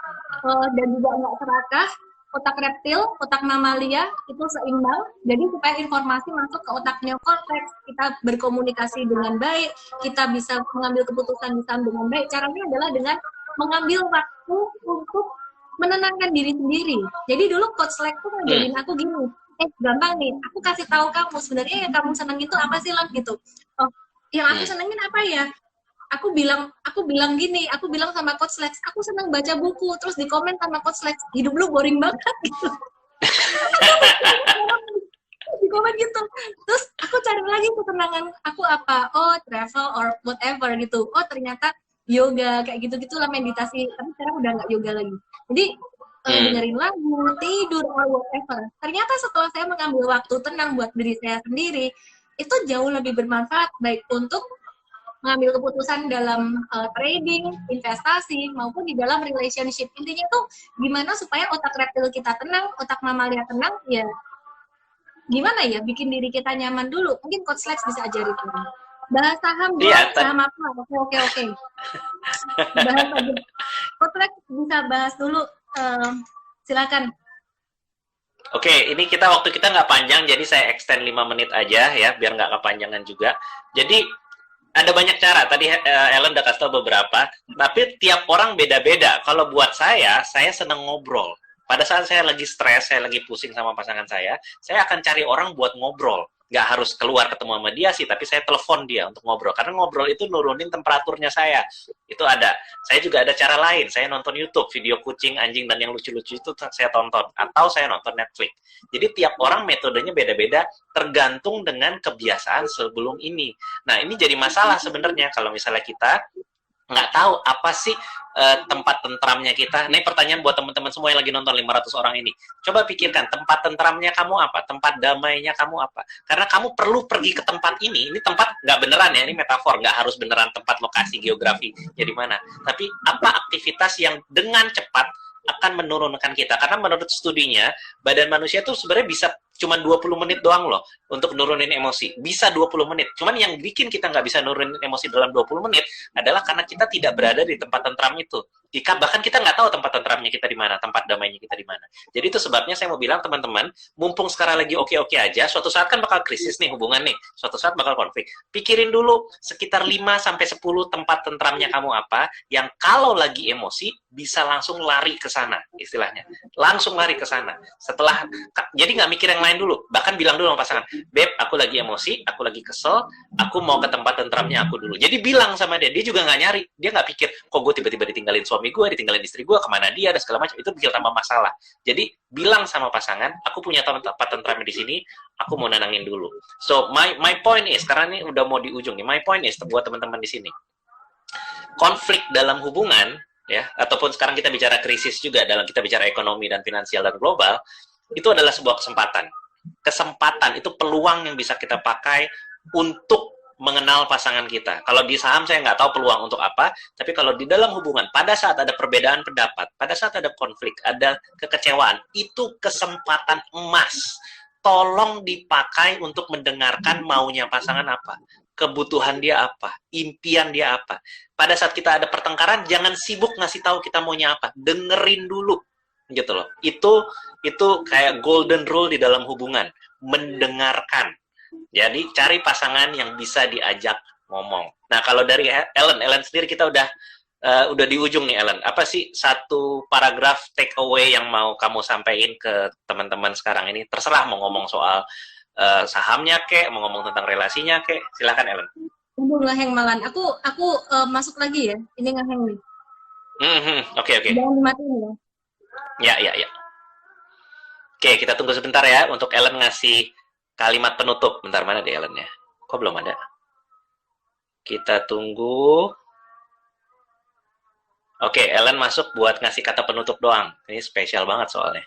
dan juga nggak serakah. Otak reptil, otak mamalia itu seimbang. Jadi supaya informasi masuk ke otak neokortex, kita berkomunikasi dengan baik, kita bisa mengambil keputusan di saham dengan baik. Caranya adalah dengan mengambil waktu untuk menenangkan diri sendiri. Jadi dulu Coach Lek tuh ngajarin aku gini, gampang nih, aku kasih tahu kamu sebenarnya yang kamu senang itu apa sih Lan gitu. Oh, yang aku senengin apa ya? Aku bilang gini, aku bilang sama Coach Lex, aku seneng baca buku, terus di komen sama Coach Lex, hidup lu boring banget gitu. Di komen gitu. Terus aku cari lagi ketenangan aku apa? Oh, travel or whatever gitu. Oh, ternyata yoga kayak gitu-gitulah, meditasi. Tapi sekarang udah nggak yoga lagi. Jadi dengerin lagu, tidur or whatever. Ternyata setelah saya mengambil waktu tenang buat diri saya sendiri, itu jauh lebih bermanfaat baik untuk mengambil keputusan dalam trading, investasi, maupun di dalam relationship. Intinya tuh gimana supaya otak reptil kita tenang, otak mamalia tenang, ya gimana ya, bikin diri kita nyaman dulu. Mungkin Coach Lex bisa ajarin kita. Bahas saham dong, Iya, saham apa? Oke. Bahas aja. Coach Lex bisa bahas dulu. Silakan. Oke, ini waktu kita nggak panjang, jadi saya extend 5 menit aja ya, biar nggak kepanjangan juga. Jadi ada banyak cara. Tadi Ellen udah kasih tau beberapa, tapi tiap orang beda-beda. Kalau buat saya senang ngobrol. Pada saat saya lagi stres, saya lagi pusing sama pasangan saya akan cari orang buat ngobrol. Nggak harus keluar ketemu sama dia sih, tapi saya telepon dia untuk ngobrol. Karena ngobrol itu nurunin temperaturnya saya. Itu ada. Saya juga ada cara lain. Saya nonton YouTube, video kucing, anjing, dan yang lucu-lucu itu saya tonton. Atau saya nonton Netflix. Jadi tiap orang metodenya beda-beda, tergantung dengan kebiasaan sebelum ini. Nah, ini jadi masalah sebenarnya kalau misalnya kita nggak tahu apa sih tempat tentramnya kita. Ini pertanyaan buat teman-teman semua yang lagi nonton 500 orang ini. Coba pikirkan, tempat tentramnya kamu apa? Tempat damainya kamu apa? Karena kamu perlu pergi ke tempat ini. Ini tempat nggak beneran ya, ini metafor. Nggak harus beneran tempat lokasi geografi jadi mana. Tapi apa aktivitas yang dengan cepat akan menurunkan kita. Karena menurut studinya, badan manusia itu sebenarnya bisa cuma 20 menit doang loh untuk nurunin emosi. Bisa 20 menit. Cuman yang bikin kita nggak bisa nurunin emosi dalam 20 menit adalah karena kita tidak berada di tempat tentram itu. Bahkan kita nggak tahu tempat tentramnya kita di mana, tempat damainya kita di mana. Jadi itu sebabnya saya mau bilang teman-teman, mumpung sekarang lagi oke-oke aja, suatu saat kan bakal krisis nih hubungan nih, suatu saat bakal konflik. Pikirin dulu sekitar 5-10 tempat tentramnya kamu apa, yang kalau lagi emosi bisa langsung lari ke sana, istilahnya. Langsung lari ke sana. Setelah, jadi nggak mikir yang lain dulu, bahkan bilang dulu sama pasangan, Beb, aku lagi emosi, aku lagi kesel, aku mau ke tempat tentramnya aku dulu. Jadi bilang sama dia juga nggak nyari, dia nggak pikir, kok gue tiba-tiba ditinggalin suami gue, ditinggalin istri gue, kemana dia, dan segala macam, itu bikin tambah masalah. Jadi bilang sama pasangan, aku punya tempat tentramnya di sini, aku mau nenangin dulu. So my point is, karena ini udah mau di ujung nih, my point is buat teman-teman di sini, konflik dalam hubungan ya, ataupun sekarang kita bicara krisis juga, dalam kita bicara ekonomi dan finansial dan global, itu adalah sebuah kesempatan. Kesempatan itu peluang yang bisa kita pakai untuk mengenal pasangan kita. Kalau di saham saya nggak tahu peluang untuk apa, tapi kalau di dalam hubungan, pada saat ada perbedaan pendapat, pada saat ada konflik, ada kekecewaan, itu kesempatan emas. Tolong dipakai untuk mendengarkan maunya pasangan apa, kebutuhan dia apa, impian dia apa. Pada saat kita ada pertengkaran, jangan sibuk ngasih tahu kita maunya apa, dengerin dulu, gitu loh. Itu kayak golden rule di dalam hubungan, mendengarkan. Jadi cari pasangan yang bisa diajak ngomong. Nah, kalau dari Ellen sendiri kita udah di ujung nih, Ellen. Apa sih satu paragraf take away yang mau kamu sampaikan ke teman-teman sekarang ini? Terserah mau ngomong soal sahamnya kek, mau ngomong tentang relasinya kek. Silakan, Ellen. Ngeheng malan. Aku masuk lagi ya. Ini ngeheng nih. Oke. Jangan dimatiin ya. Ya. Oke, kita tunggu sebentar ya untuk Ellen ngasih kalimat penutup. Bentar, mana deh Ellen-nya? Kok belum ada? Kita tunggu. Oke, Ellen masuk buat ngasih kata penutup doang. Ini spesial banget soalnya.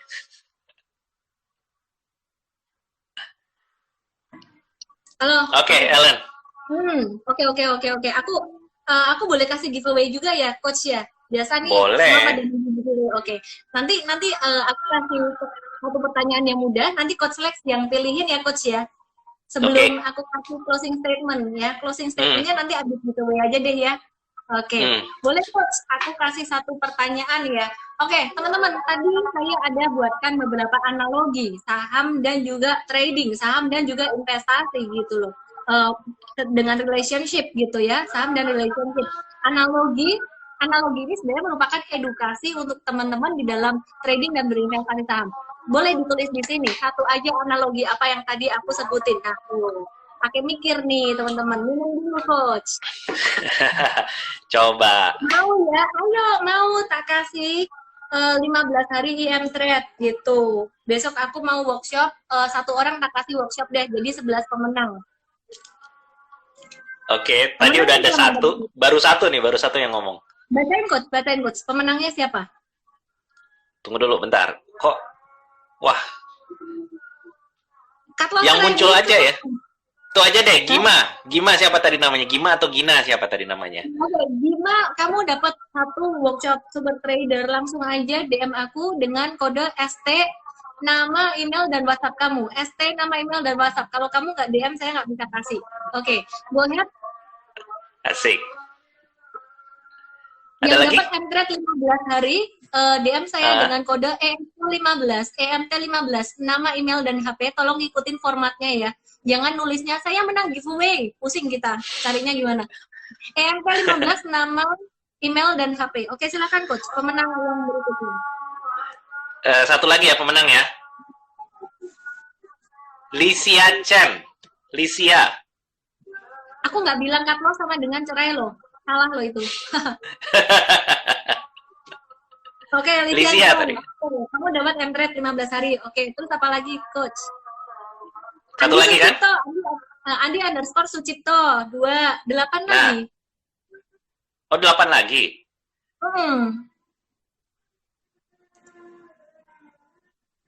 Halo. Oke, Ellen. Oke. Aku boleh kasih giveaway juga ya, Coach ya? Biasa nih. Boleh. Oke. Nanti aku kasih satu pertanyaan yang mudah. Nanti Coach Lex yang pilihin ya, Coach ya. Sebelum aku kasih closing statement ya. Closing statementnya nanti abis giveaway aja deh ya. Oke. Boleh Coach, aku kasih satu pertanyaan ya. Oke, teman-teman, tadi saya ada buatkan beberapa analogi saham dan juga trading, saham dan juga investasi gitu loh. Dengan relationship gitu ya, saham dan relationship. Analogi ini sebenarnya merupakan edukasi untuk teman-teman di dalam trading dan berinvestasi saham. Boleh ditulis di sini, satu aja analogi apa yang tadi aku sebutin. Nah, pakai mikir nih teman-teman. Minum dulu coach. Coba. Mau ya? Ayo, mau tak kasih 15 hari IM Trade gitu. Besok aku mau workshop, satu orang tak kasih workshop deh, jadi 11 pemenang. Oke, tadi udah ada satu, baru satu yang ngomong. Bacain coach. Pemenangnya siapa? Tunggu dulu bentar. Kok, wah. Katlos yang muncul gitu. aja ya. Tuh aja deh, Gima siapa tadi namanya? Gima atau Gina siapa tadi namanya? Oke, Gima, kamu dapat satu workshop Super Trader. Langsung aja DM aku dengan kode ST, nama, email, dan WhatsApp kamu. ST, nama, email, dan WhatsApp. Kalau kamu nggak DM, saya nggak bisa kasih. Oke, gue lihat. Asik. Ada yang dapat M-Trade 15 hari, DM saya dengan kode EMT15, nama, email, dan HP. Tolong ikutin formatnya ya. Jangan nulisnya, saya menang giveaway. Pusing kita, carinya gimana. EMT15, nama, email, dan HP. Oke, silakan coach. Pemenang yang berikutnya. Satu lagi ya pemenang ya. Lisia Chen. Lisia. Aku nggak bilang cut loss sama dengan cerai loh. Salah loh itu. Oke, Lisia tadi. Kamu dapat M-Trade 15 hari. Oke, terus apa lagi, coach? Satu lagi kan? Andi underscore Sucipto 8 lagi. Oh, 8 lagi.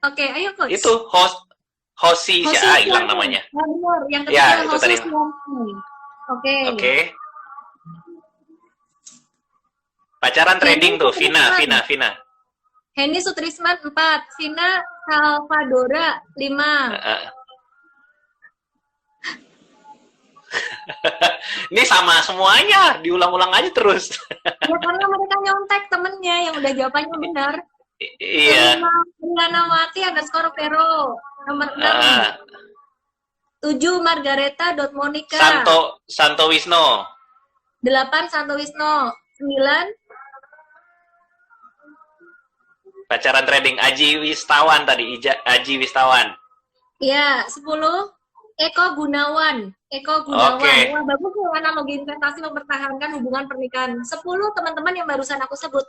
Oke, ayo coach. Itu Hosi hilang namanya. Benar, yang ketiga ya, itu tadi. Oke. Pacaran trading tuh, Vina. Hendy Sutrisman 4, Vina Salvadora 5. Ini sama semuanya, diulang-ulang aja terus. Ya karena mereka nyontek temennya yang udah jawabannya benar. Iya. Liliana Mati underscore Vero nomor 6. 7 Margareta.Monica. Santo Wisno. 8 Santo Wisno. 9 Pacaran trading Aji Wistawan tadi, Aji Wistawan. Iya, 10 Eko Gunawan. Okay. Wah, bagus ya analogi investasi mempertahankan hubungan pernikahan. 10 teman-teman yang barusan aku sebut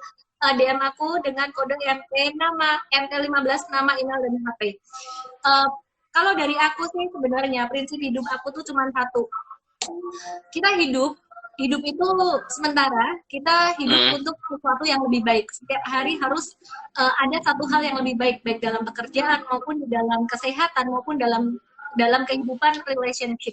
DM aku dengan kode MT nama MT15 nama email dan HP. Kalau dari aku sih sebenarnya prinsip hidup aku tuh cuma satu. Kita hidup itu sementara, kita hidup untuk sesuatu yang lebih baik. Setiap hari harus ada satu hal yang lebih baik dalam pekerjaan maupun di dalam kesehatan maupun dalam kehidupan relationship.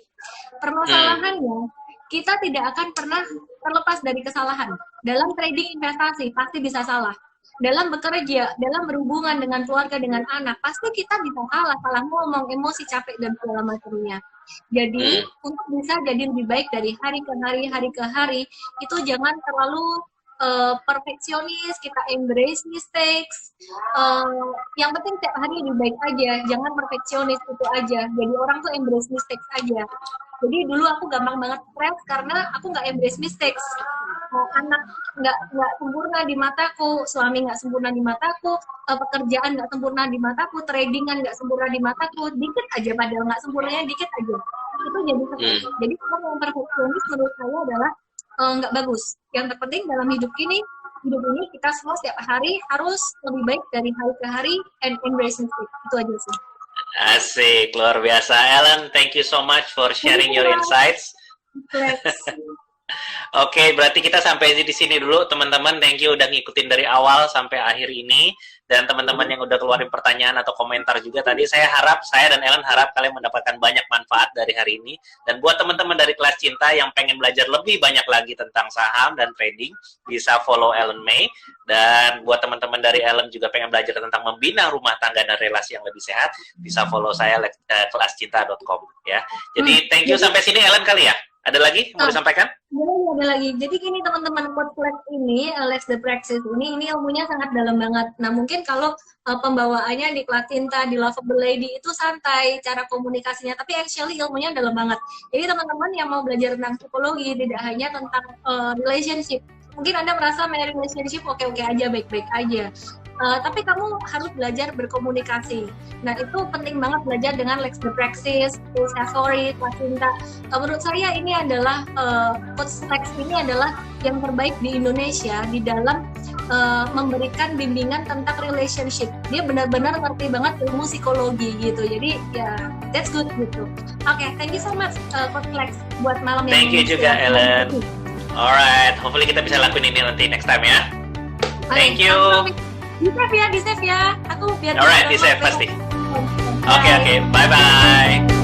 Permasalahannya, kita tidak akan pernah terlepas dari kesalahan. Dalam trading investasi pasti bisa salah. Dalam bekerja, dalam berhubungan dengan keluarga, dengan anak, pasti kita bisa salah ngomong, emosi, capek, dan segala macamnya. Jadi, untuk bisa jadi lebih baik dari hari ke hari, itu jangan terlalu perfeksionis, kita embrace mistakes. Yang penting tiap hari lebih baik aja, jangan perfeksionis itu aja. Jadi orang tuh embrace mistakes aja. Jadi dulu aku gampang banget stres karena aku nggak embrace mistakes. Anak nggak sempurna di mataku, suami nggak sempurna di mataku, pekerjaan nggak sempurna di mataku, tradingan nggak sempurna di mataku, dikit aja padahal nggak sempurnanya dikit aja. Itu jadi seperti. Jadi orang yang perfeksionis menurut saya adalah nggak bagus. Yang terpenting dalam hidup ini kita semua setiap hari harus lebih baik dari hari ke hari and embrace mistake. Itu aja sih. Asik, luar biasa. Ellen, thank you so much for sharing your insights. Oke, berarti kita sampai di sini dulu, teman-teman. Thank you udah ngikutin dari awal sampai akhir ini. Dan teman-teman yang udah keluarin pertanyaan atau komentar juga tadi, saya dan Ellen harap kalian mendapatkan banyak manfaat dari hari ini. Dan buat teman-teman dari kelas cinta yang pengen belajar lebih banyak lagi tentang saham dan trading, bisa follow Ellen May. Dan buat teman-teman dari Ellen juga pengen belajar tentang membina rumah tangga dan relasi yang lebih sehat, bisa follow saya kelascinta.com ya. Jadi thank you sampai sini Ellen kali ya. Ada lagi mau disampaikan? Ada lagi. Jadi gini teman-teman, podcast ini, Let's the Practice ini ilmunya sangat dalam banget. Nah mungkin kalau pembawaannya di kelas cinta, di Lovable Lady itu santai cara komunikasinya, tapi actually ilmunya dalam banget. Jadi teman-teman yang mau belajar tentang psikologi tidak hanya tentang relationship. Mungkin Anda merasa relationship oke-oke aja, baik-baik aja. tapi kamu harus belajar berkomunikasi. Nah, itu penting banget belajar dengan Lex the Praxis, Sorry, Cinta. Menurut saya ini adalah Coach Lex ini adalah yang terbaik di Indonesia di dalam memberikan bimbingan tentang relationship. Dia benar-benar ngerti banget ilmu psikologi gitu. Jadi ya that's good gitu. Oke, thank you so much Coach Lex buat malam yang ini. Thank you juga Ellen. Alright, hopefully kita bisa lakuin ini nanti next time ya. Thank you. Di save ya. Aku biar. Alright, di save pasti. Oke, bye bye.